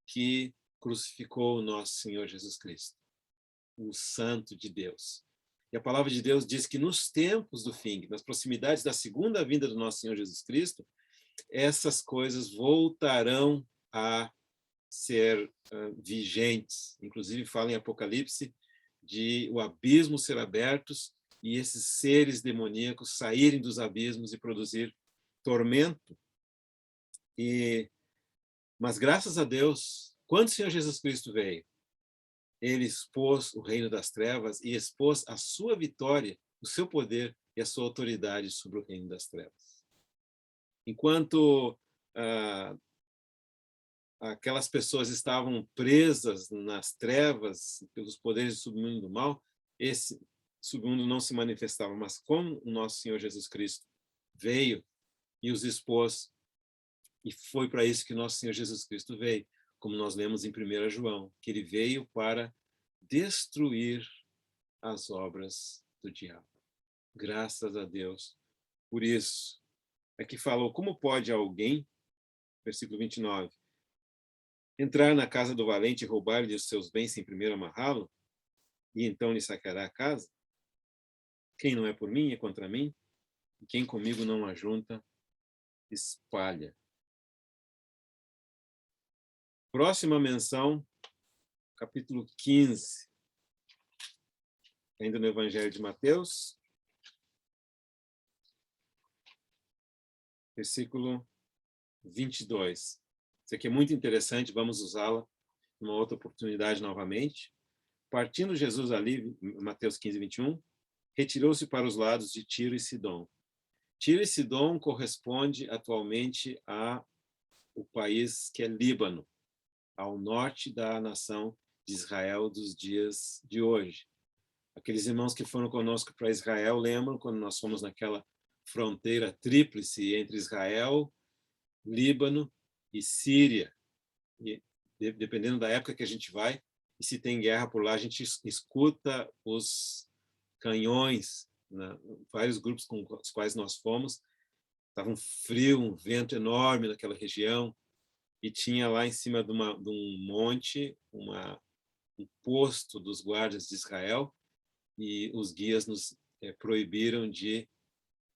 que crucificou o nosso Senhor Jesus Cristo, o Santo de Deus. E a palavra de Deus diz que nos tempos do fim, nas proximidades da segunda vinda do nosso Senhor Jesus Cristo, essas coisas voltarão a ser vigentes. Inclusive, fala em Apocalipse de o abismo ser abertos e esses seres demoníacos saírem dos abismos e produzir tormento. Mas, graças a Deus, quando o Senhor Jesus Cristo veio, ele expôs o reino das trevas e expôs a sua vitória, o seu poder e a sua autoridade sobre o reino das trevas. Enquanto aquelas pessoas estavam presas nas trevas pelos poderes do submundo do mal, esse submundo não se manifestava, mas como o nosso Senhor Jesus Cristo veio e os expôs, e foi para isso que nosso Senhor Jesus Cristo veio, como nós lemos em 1 João, que ele veio para destruir as obras do diabo. Graças a Deus por isso. Aqui falou, como pode alguém, versículo 29, entrar na casa do valente e roubar-lhe os seus bens sem primeiro amarrá-lo, e então lhe saqueará a casa? Quem não é por mim é contra mim, e quem comigo não ajunta, espalha. Próxima menção, capítulo 15, ainda no Evangelho de Mateus, versículo 22. Isso aqui é muito interessante, vamos usá-la numa outra oportunidade novamente. Partindo Jesus ali, Mateus 15, 21, retirou-se para os lados de Tiro e Sidom. Tiro e Sidom corresponde atualmente ao país que é Líbano, ao norte da nação de Israel dos dias de hoje. Aqueles irmãos que foram conosco para Israel lembram quando nós fomos naquela fronteira tríplice entre Israel, Líbano e Síria. E, dependendo da época que a gente vai, e se tem guerra por lá, a gente escuta os canhões, né? Vários grupos com os quais nós fomos, estava um frio, um vento enorme naquela região, e tinha lá em cima de um monte um posto dos guardas de Israel, e os guias nos proibiram de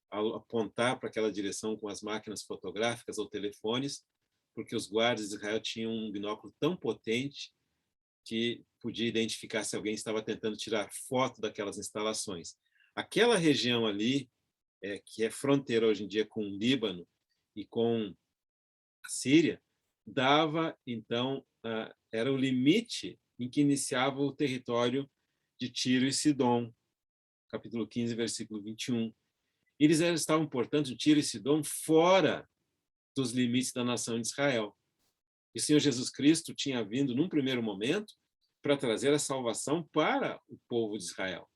apontar para aquela direção com as máquinas fotográficas ou telefones, porque os guardas de Israel tinham um binóculo tão potente que podia identificar se alguém estava tentando tirar foto daquelas instalações. Aquela região ali que é fronteira hoje em dia com o Líbano e com a Síria, dava, então, era o limite em que iniciava o território de Tiro e Sidom, capítulo 15, versículo 21. Eles estavam, portanto, Tiro e Sidom, fora dos limites da nação de Israel. E o Senhor Jesus Cristo tinha vindo, num primeiro momento, para trazer a salvação para o povo de Israel,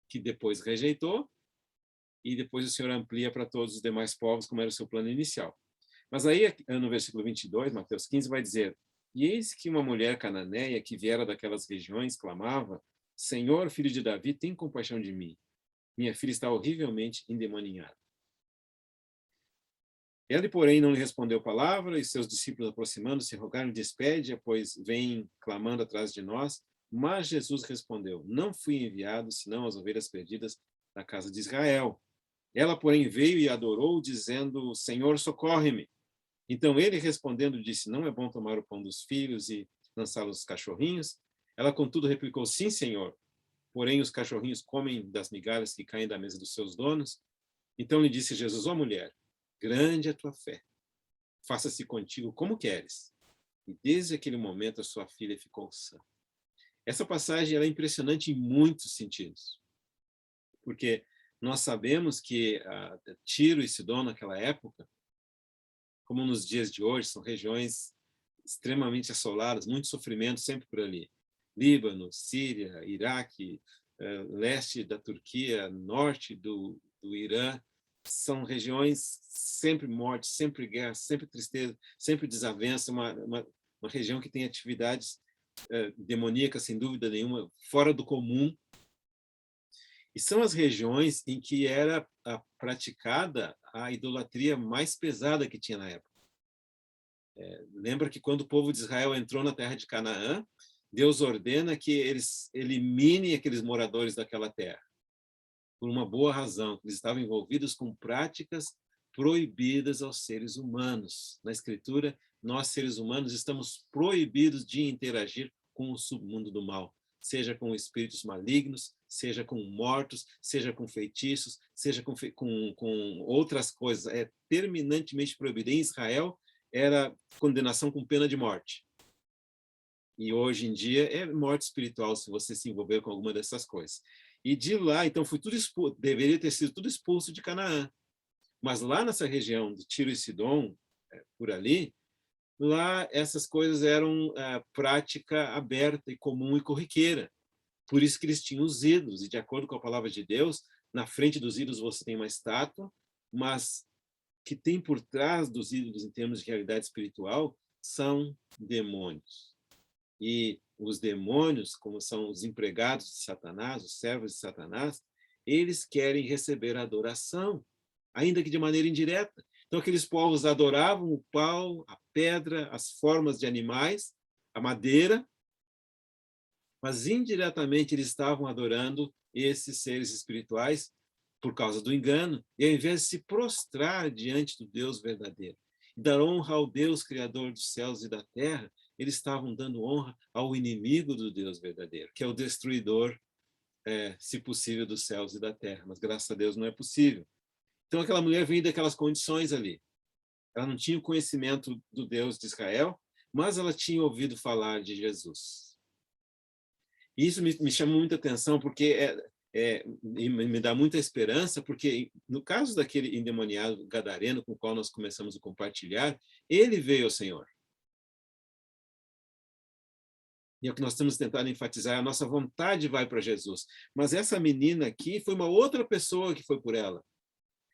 que depois rejeitou, e depois o Senhor amplia para todos os demais povos, como era o seu plano inicial. Mas aí, no versículo 22, Mateus 15, vai dizer: E eis que uma mulher cananeia que viera daquelas regiões clamava: Senhor, filho de Davi, tem compaixão de mim. Minha filha está horrivelmente endemoninhada. Ele, porém, não lhe respondeu palavra, e seus discípulos, aproximando-se, rogaram: Despede-a, pois vem clamando atrás de nós. Mas Jesus respondeu: Não fui enviado, senão as ovelhas perdidas da casa de Israel. Ela, porém, veio e adorou, dizendo: Senhor, socorre-me. Então ele, respondendo, disse: Não é bom tomar o pão dos filhos e lançá-los aos cachorrinhos? Ela, contudo, replicou: Sim, Senhor. Porém, os cachorrinhos comem das migalhas que caem da mesa dos seus donos. Então lhe disse Jesus: Ó mulher, grande é a tua fé. Faça-se contigo como queres. E desde aquele momento a sua filha ficou sã. Essa passagem ela é impressionante em muitos sentidos. Porque nós sabemos que Tiro e Sidom, naquela época, como nos dias de hoje, são regiões extremamente assoladas, muito sofrimento sempre por ali. Líbano, Síria, Iraque, leste da Turquia, norte do Irã, são regiões sempre morte, sempre guerra, sempre tristeza, sempre desavença, uma região que tem atividades demoníacas, sem dúvida nenhuma, fora do comum. E são as regiões em que era praticada a idolatria mais pesada que tinha na época. Lembra que quando o povo de Israel entrou na terra de Canaã, Deus ordena que eles eliminem aqueles moradores daquela terra, por uma boa razão, eles estavam envolvidos com práticas proibidas aos seres humanos. Na Escritura, nós, seres humanos, estamos proibidos de interagir com o submundo do mal, seja com espíritos malignos, seja com mortos, seja com feitiços, seja com outras coisas. É terminantemente proibido. Em Israel, era condenação com pena de morte. E hoje em dia é morte espiritual se você se envolver com alguma dessas coisas. E de lá, então, foi tudo expulso, deveria ter sido tudo expulso de Canaã. Mas lá nessa região de Tiro e Sidom, por ali, lá essas coisas eram prática aberta e comum e corriqueira. Por isso que eles tinham os ídolos. E de acordo com a palavra de Deus, na frente dos ídolos você tem uma estátua, mas que tem por trás dos ídolos em termos de realidade espiritual são demônios. E os demônios, como são os empregados de Satanás, os servos de Satanás, eles querem receber a adoração, ainda que de maneira indireta. Então, aqueles povos adoravam o pau, a pedra, as formas de animais, a madeira, mas indiretamente eles estavam adorando esses seres espirituais por causa do engano, e ao invés de se prostrar diante do Deus verdadeiro, e dar honra ao Deus Criador dos céus e da terra, eles estavam dando honra ao inimigo do Deus verdadeiro, que é o destruidor, se possível, dos céus e da terra. Mas, graças a Deus, não é possível. Então, aquela mulher veio daquelas condições ali. Ela não tinha o conhecimento do Deus de Israel, mas ela tinha ouvido falar de Jesus. E isso me chamou muita atenção, porque me dá muita esperança, porque no caso daquele endemoniado gadareno com o qual nós começamos a compartilhar, ele veio ao Senhor. E é o que nós temos tentado enfatizar, a nossa vontade vai para Jesus. Mas essa menina aqui foi uma outra pessoa que foi por ela.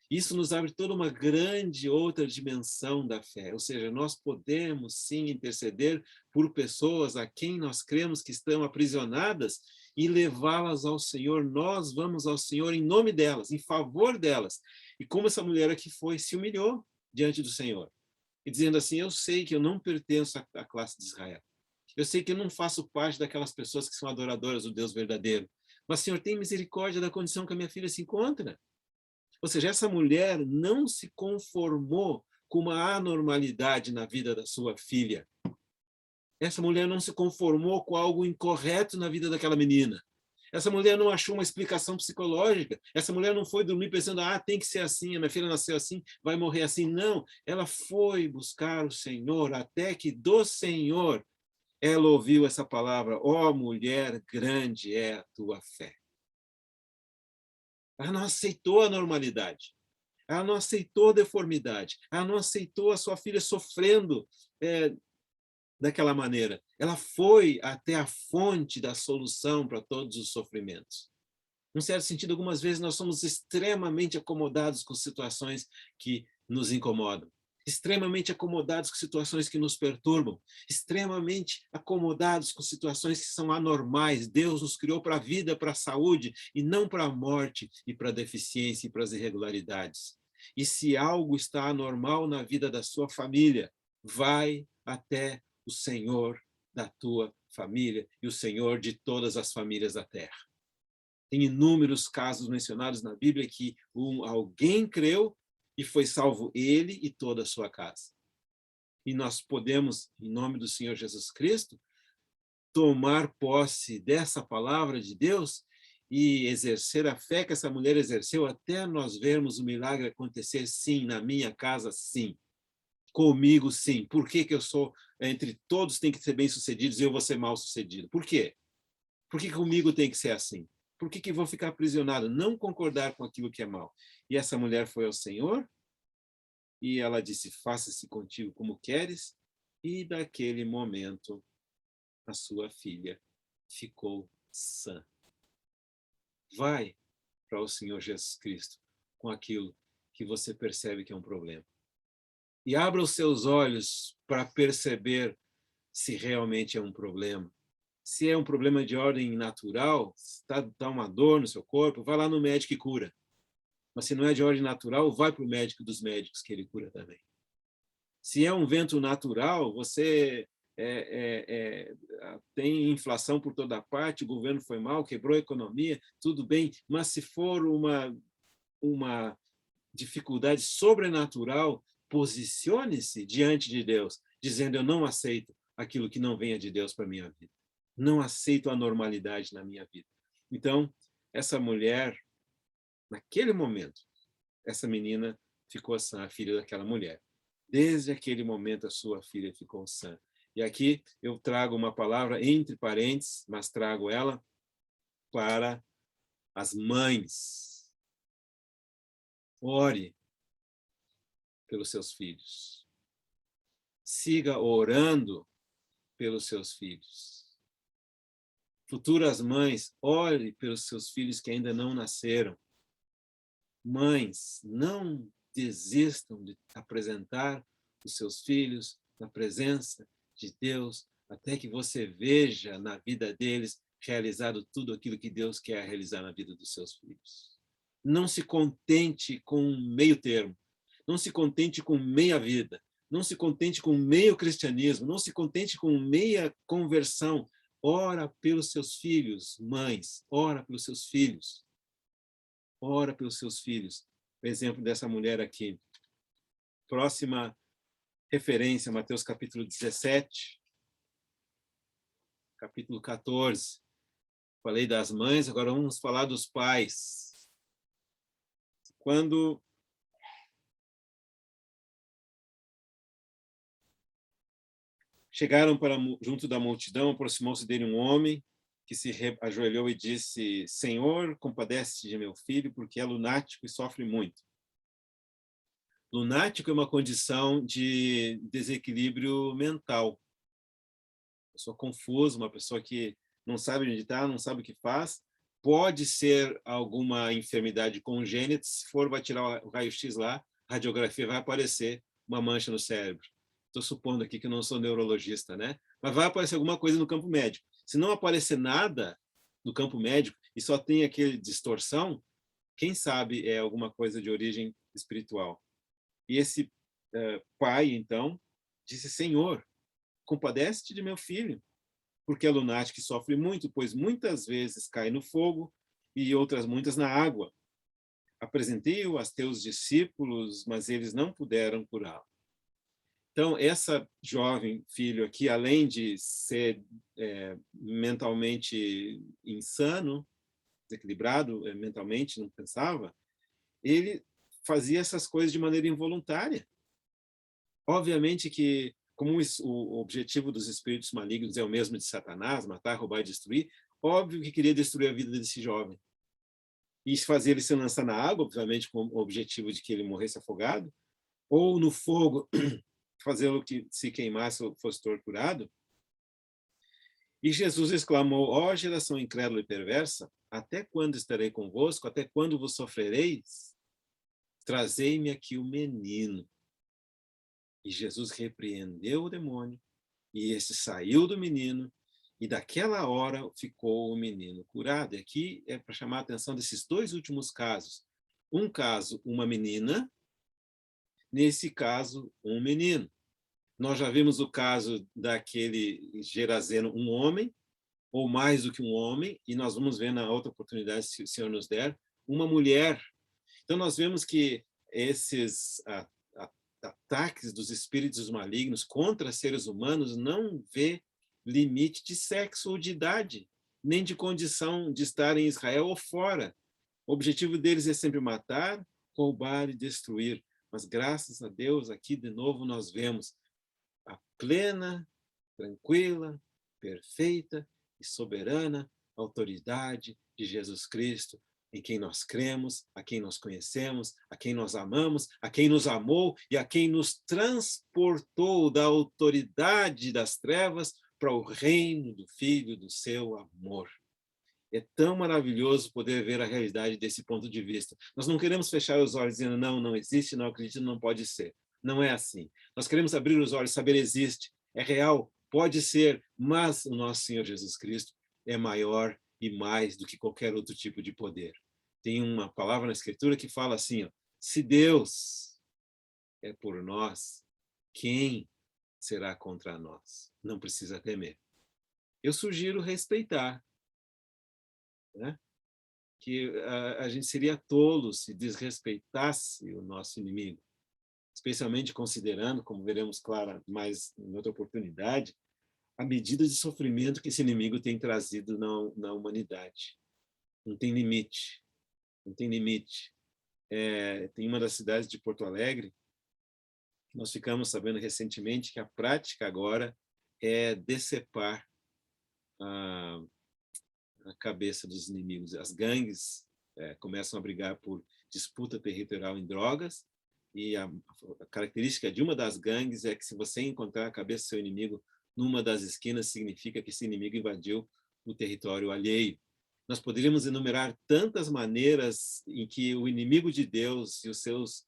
Isso nos abre toda uma grande outra dimensão da fé. Ou seja, nós podemos sim interceder por pessoas a quem nós cremos que estão aprisionadas e levá-las ao Senhor. Nós vamos ao Senhor em nome delas, em favor delas. E como essa mulher aqui foi, se humilhou diante do Senhor. E dizendo assim, eu sei que eu não pertenço à classe de Israel. Eu sei que eu não faço parte daquelas pessoas que são adoradoras do Deus verdadeiro. Mas, Senhor, tem misericórdia da condição que a minha filha se encontra. Ou seja, essa mulher não se conformou com uma anormalidade na vida da sua filha. Essa mulher não se conformou com algo incorreto na vida daquela menina. Essa mulher não achou uma explicação psicológica. Essa mulher não foi dormir pensando, tem que ser assim, a minha filha nasceu assim, vai morrer assim. Não, ela foi buscar o Senhor, até que do Senhor ela ouviu essa palavra: ó mulher, grande é a tua fé. Ela não aceitou a normalidade. Ela não aceitou a deformidade. Ela não aceitou a sua filha sofrendo daquela maneira. Ela foi até a fonte da solução para todos os sofrimentos. Num certo sentido, algumas vezes nós somos extremamente acomodados com situações que nos incomodam, extremamente acomodados com situações que nos perturbam, extremamente acomodados com situações que são anormais. Deus nos criou para a vida, para a saúde, e não para a morte, e para a deficiência, e para as irregularidades. E se algo está anormal na vida da sua família, vai até o Senhor da tua família e o Senhor de todas as famílias da terra. Tem inúmeros casos mencionados na Bíblia que alguém creu e foi salvo ele e toda a sua casa. E nós podemos, em nome do Senhor Jesus Cristo, tomar posse dessa palavra de Deus e exercer a fé que essa mulher exerceu até nós vermos o milagre acontecer, sim, na minha casa, sim. Comigo, sim. Por que eu sou, entre todos tem que ser bem-sucedidos e eu vou ser mal-sucedido? Por quê? Por que comigo tem que ser assim? Por que vou ficar aprisionado? Não concordar com aquilo que é mal. E essa mulher foi ao Senhor e ela disse, faça-se contigo como queres. E daquele momento a sua filha ficou sã. Vai para o Senhor Jesus Cristo com aquilo que você percebe que é um problema. E abra os seus olhos para perceber se realmente é um problema. Se é um problema de ordem natural, está uma dor no seu corpo, vai lá no médico e cura. Mas se não é de ordem natural, vai para o médico dos médicos, que ele cura também. Se é um vento natural, você tem inflação por toda parte, o governo foi mal, quebrou a economia, tudo bem, mas se for uma dificuldade sobrenatural, posicione-se diante de Deus, dizendo, eu não aceito aquilo que não venha de Deus para a minha vida. Não aceito a normalidade na minha vida. Então, essa mulher, naquele momento, essa menina ficou sã, a filha daquela mulher. Desde aquele momento, a sua filha ficou sã. E aqui eu trago uma palavra entre parênteses, mas trago ela para as mães. Ore pelos seus filhos. Siga orando pelos seus filhos. Futuras mães, ore pelos seus filhos que ainda não nasceram. Mães, não desistam de apresentar os seus filhos na presença de Deus, até que você veja na vida deles realizado tudo aquilo que Deus quer realizar na vida dos seus filhos. Não se contente com um meio termo. Não se contente com meia vida. Não se contente com meio cristianismo. Não se contente com meia conversão. Ora pelos seus filhos, mães. Ora pelos seus filhos. Ora pelos seus filhos. O exemplo dessa mulher aqui. Próxima referência, Mateus capítulo 17, capítulo 14. Falei das mães, agora vamos falar dos pais. Quando chegaram junto da multidão, aproximou-se dele um homem que se ajoelhou e disse, Senhor, compadece-te de meu filho, porque é lunático e sofre muito. Lunático é uma condição de desequilíbrio mental. Uma pessoa confusa, uma pessoa que não sabe onde está, não sabe o que faz. Pode ser alguma enfermidade congênita, se for, vai tirar o raio-x lá, a radiografia vai aparecer uma mancha no cérebro. Estou supondo aqui que eu não sou neurologista, né? Mas vai aparecer alguma coisa no campo médico. Se não aparecer nada no campo médico e só tem aquele distorção, quem sabe é alguma coisa de origem espiritual. E esse pai, então, disse, Senhor, compadece-te de meu filho, porque é lunático e sofre muito, pois muitas vezes cai no fogo e outras muitas na água. Apresentei-o aos teus discípulos, mas eles não puderam curá-lo. Então, essa jovem filho aqui, além de ser mentalmente insano, desequilibrado mentalmente, não pensava, ele fazia essas coisas de maneira involuntária. Obviamente que, como o objetivo dos espíritos malignos é o mesmo de Satanás, matar, roubar e destruir, óbvio que queria destruir a vida desse jovem. E fazer ele se lançar na água, obviamente com o objetivo de que ele morresse afogado, ou no fogo, fazê-lo que se queimasse ou fosse torturado. E Jesus exclamou: ó geração incrédula e perversa, até quando estarei convosco? Até quando vos sofrereis? Trazei-me aqui o menino. E Jesus repreendeu o demônio, e esse saiu do menino, e daquela hora ficou o menino curado. E aqui é para chamar a atenção desses dois últimos casos. Um caso, uma menina, nesse caso, um menino. Nós já vimos o caso daquele Gerazeno, um homem, ou mais do que um homem, e nós vamos ver na outra oportunidade, se o Senhor nos der, uma mulher. Então nós vemos que esses ataques dos espíritos malignos contra seres humanos não vê limite de sexo ou de idade, nem de condição de estar em Israel ou fora. O objetivo deles é sempre matar, roubar e destruir. Mas graças a Deus, aqui de novo nós vemos a plena, tranquila, perfeita e soberana autoridade de Jesus Cristo, em quem nós cremos, a quem nós conhecemos, a quem nós amamos, a quem nos amou e a quem nos transportou da autoridade das trevas para o reino do Filho do seu amor. É tão maravilhoso poder ver a realidade desse ponto de vista. Nós não queremos fechar os olhos dizendo não, não existe, não acredito, não pode ser. Não é assim. Nós queremos abrir os olhos, saber existe, é real, pode ser, mas o nosso Senhor Jesus Cristo é maior e mais do que qualquer outro tipo de poder. Tem uma palavra na Escritura que fala assim, ó, se Deus é por nós, quem será contra nós? Não precisa temer. Eu sugiro respeitar, né? Que a gente seria tolo se desrespeitasse o nosso inimigo, especialmente considerando, como veremos claro mais em outra oportunidade, a medida de sofrimento que esse inimigo tem trazido na humanidade. Não tem limite, não tem limite. Tem uma das cidades de Porto Alegre, que nós ficamos sabendo recentemente que a prática agora é decepar a cabeça dos inimigos. As gangues começam a brigar por disputa territorial em drogas, e a característica de uma das gangues é que se você encontrar a cabeça do seu inimigo numa das esquinas, significa que esse inimigo invadiu o território alheio. Nós poderíamos enumerar tantas maneiras em que o inimigo de Deus e os seus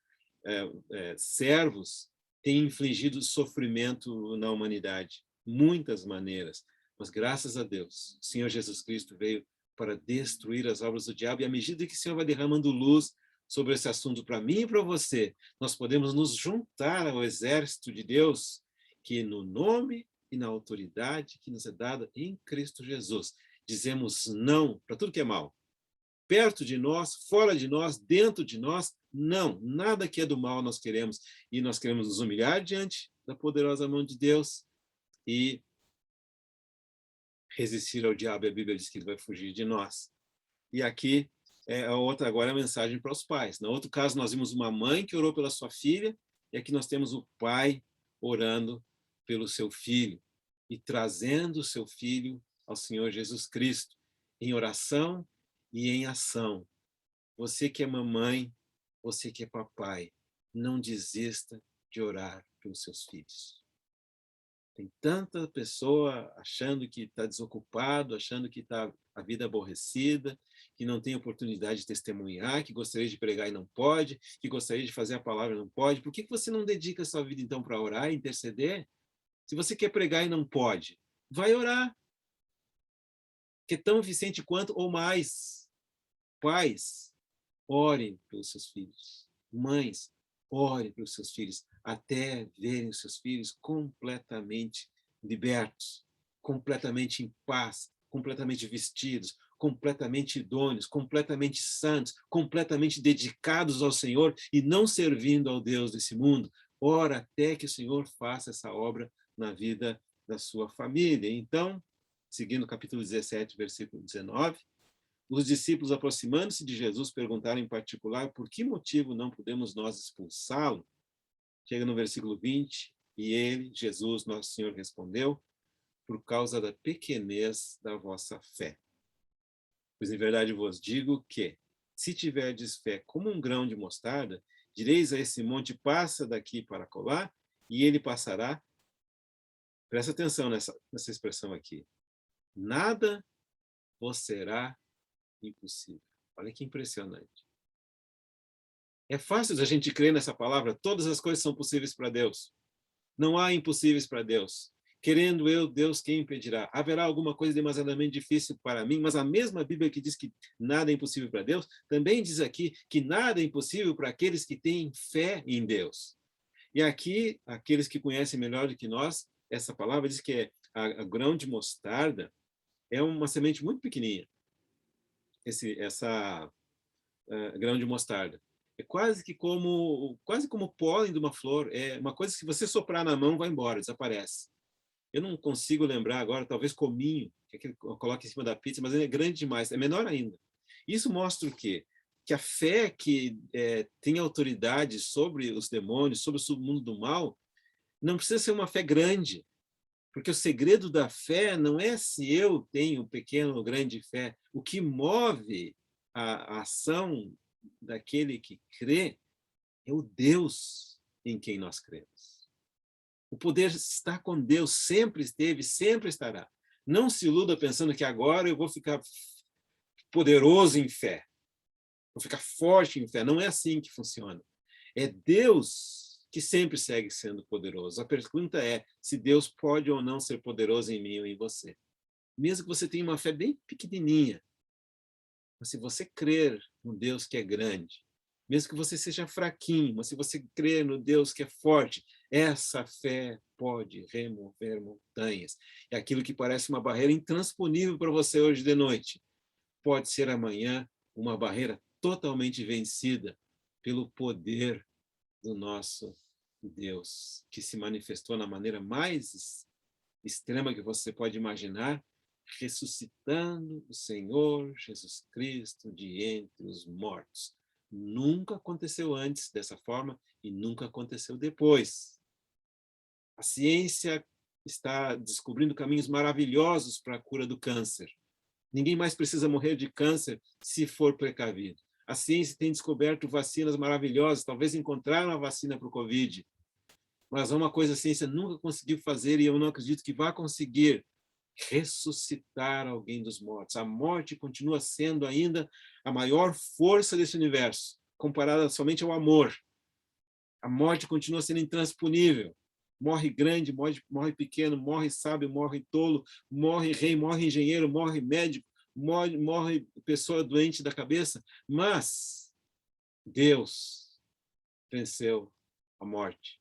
servos têm infligido sofrimento na humanidade. Muitas maneiras. Mas graças a Deus, o Senhor Jesus Cristo veio para destruir as obras do diabo, e à medida que o Senhor vai derramando luz sobre esse assunto para mim e para você, nós podemos nos juntar ao exército de Deus, que no nome e na autoridade que nos é dada em Cristo Jesus, dizemos não para tudo que é mal. Perto de nós, fora de nós, dentro de nós, não, nada que é do mal nós queremos, e nós queremos nos humilhar diante da poderosa mão de Deus e resistir ao diabo, e a Bíblia diz que ele vai fugir de nós. E aqui agora é a mensagem para os pais. No outro caso, nós vimos uma mãe que orou pela sua filha, e aqui nós temos o pai orando pelo seu filho e trazendo o seu filho ao Senhor Jesus Cristo, em oração e em ação. Você que é mamãe, você que é papai, não desista de orar pelos seus filhos. Tem tanta pessoa achando que está desocupado, achando que está a vida aborrecida, que não tem oportunidade de testemunhar, que gostaria de pregar e não pode, que gostaria de fazer a palavra e não pode. Por que você não dedica a sua vida, então, para orar e interceder? Se você quer pregar e não pode, vai orar, que é tão eficiente quanto ou mais. Pais, orem pelos seus filhos. Mães, orem pelos seus filhos, até verem os seus filhos completamente libertos, completamente em paz, completamente vestidos, completamente idôneos, completamente santos, completamente dedicados ao Senhor e não servindo ao Deus desse mundo. Ora até que o Senhor faça essa obra na vida da sua família. Então, seguindo o capítulo 17, versículo 19, Os discípulos, aproximando-se de Jesus, perguntaram em particular por que motivo não podemos nós expulsá-lo. Chega no versículo 20, e ele, Jesus, nosso Senhor, respondeu: por causa da pequenez da vossa fé. Pois em verdade vos digo que, se tiverdes fé como um grão de mostarda, direis a esse monte: passa daqui para acolá, e ele passará. Presta atenção nessa expressão aqui. Nada vos será impossível. Olha que impressionante. É fácil a gente crer nessa palavra. Todas as coisas são possíveis para Deus. Não há impossíveis para Deus. Querendo eu, Deus, quem impedirá? Haverá alguma coisa demasiadamente difícil para mim? Mas a mesma Bíblia que diz que nada é impossível para Deus, também diz aqui que nada é impossível para aqueles que têm fé em Deus. E aqui, aqueles que conhecem melhor do que nós, essa palavra diz que a grão de mostarda é uma semente muito pequenininha. Essa grão de mostarda. É quase como o pólen de uma flor. É uma coisa que se você soprar na mão, vai embora, desaparece. Eu não consigo lembrar agora, talvez cominho, que é aquele que coloca em cima da pizza, mas ele é grande demais, é menor ainda. Isso mostra o quê? Que a fé que tem autoridade sobre os demônios, sobre o submundo do mal, não precisa ser uma fé grande, porque o segredo da fé não é se eu tenho pequena ou grande fé. O que move a ação daquele que crê é o Deus em quem nós cremos. O poder está com Deus, sempre esteve, sempre estará. Não se iluda pensando que agora eu vou ficar poderoso em fé, vou ficar forte em fé. Não é assim que funciona. É Deus que sempre segue sendo poderoso. A pergunta é se Deus pode ou não ser poderoso em mim ou em você. Mesmo que você tenha uma fé bem pequenininha, mas se você crer no Deus que é grande, mesmo que você seja fraquinho, mas se você crer no Deus que é forte, essa fé pode remover montanhas. E aquilo que parece uma barreira intransponível para você hoje de noite, pode ser amanhã uma barreira totalmente vencida pelo poder do nosso Deus, que se manifestou na maneira mais extrema que você pode imaginar, ressuscitando o Senhor Jesus Cristo de entre os mortos. Nunca aconteceu antes dessa forma e nunca aconteceu depois. A ciência está descobrindo caminhos maravilhosos para a cura do câncer. Ninguém mais precisa morrer de câncer se for precavido. A ciência tem descoberto vacinas maravilhosas, talvez encontraram a vacina para o Covid, mas uma coisa a ciência nunca conseguiu fazer, e eu não acredito que vá conseguir: ressuscitar alguém dos mortos. A morte continua sendo ainda a maior força desse universo, comparada somente ao amor. A morte continua sendo intransponível. Morre grande, morre pequeno, morre sábio, morre tolo, morre rei, morre engenheiro, morre médico, morre pessoa doente da cabeça, mas Deus venceu a morte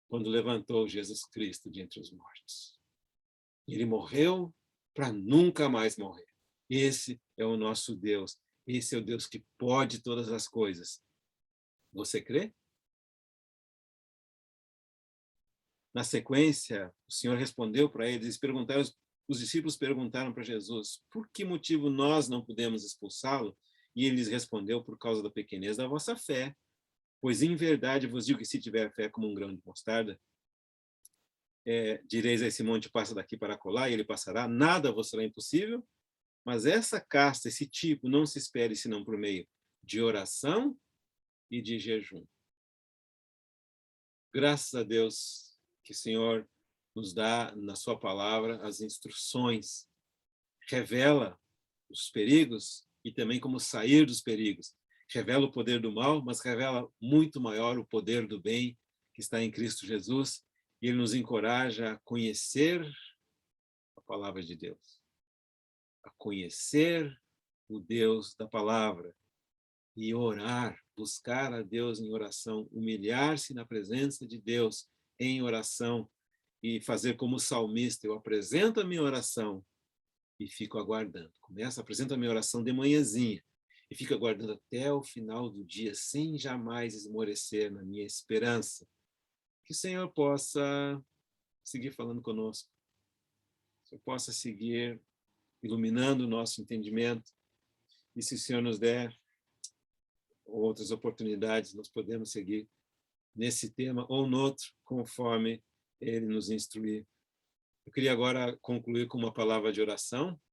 quando levantou Jesus Cristo de entre os mortos. Ele morreu para nunca mais morrer. Esse é o nosso Deus. Esse é o Deus que pode todas as coisas. Você crê? Na sequência, o Senhor respondeu para eles, os discípulos perguntaram para Jesus: por que motivo nós não podemos expulsá-lo? E ele lhes respondeu: por causa da pequenez da vossa fé. Pois em verdade vos digo que se tiver fé como um grão de mostarda, direis a esse monte: passa daqui para acolá, e ele passará, nada vos será impossível. Mas essa casta, esse tipo, não se espere senão por meio de oração e de jejum. Graças a Deus que o Senhor nos dá na sua palavra as instruções, revela os perigos e também como sair dos perigos. Revela o poder do mal, mas revela muito maior o poder do bem que está em Cristo Jesus, e ele nos encoraja a conhecer a palavra de Deus, a conhecer o Deus da palavra e orar, buscar a Deus em oração, humilhar-se na presença de Deus em oração e fazer como o salmista: eu apresento a minha oração e fico aguardando. Apresento a minha oração de manhãzinha e fico aguardando até o final do dia, sem jamais esmorecer na minha esperança. Que o Senhor possa seguir falando conosco, que o Senhor possa seguir iluminando o nosso entendimento, E se o Senhor nos der outras oportunidades, nós podemos seguir nesse tema ou noutro, conforme Ele nos instruir. Eu queria agora concluir com uma palavra de oração.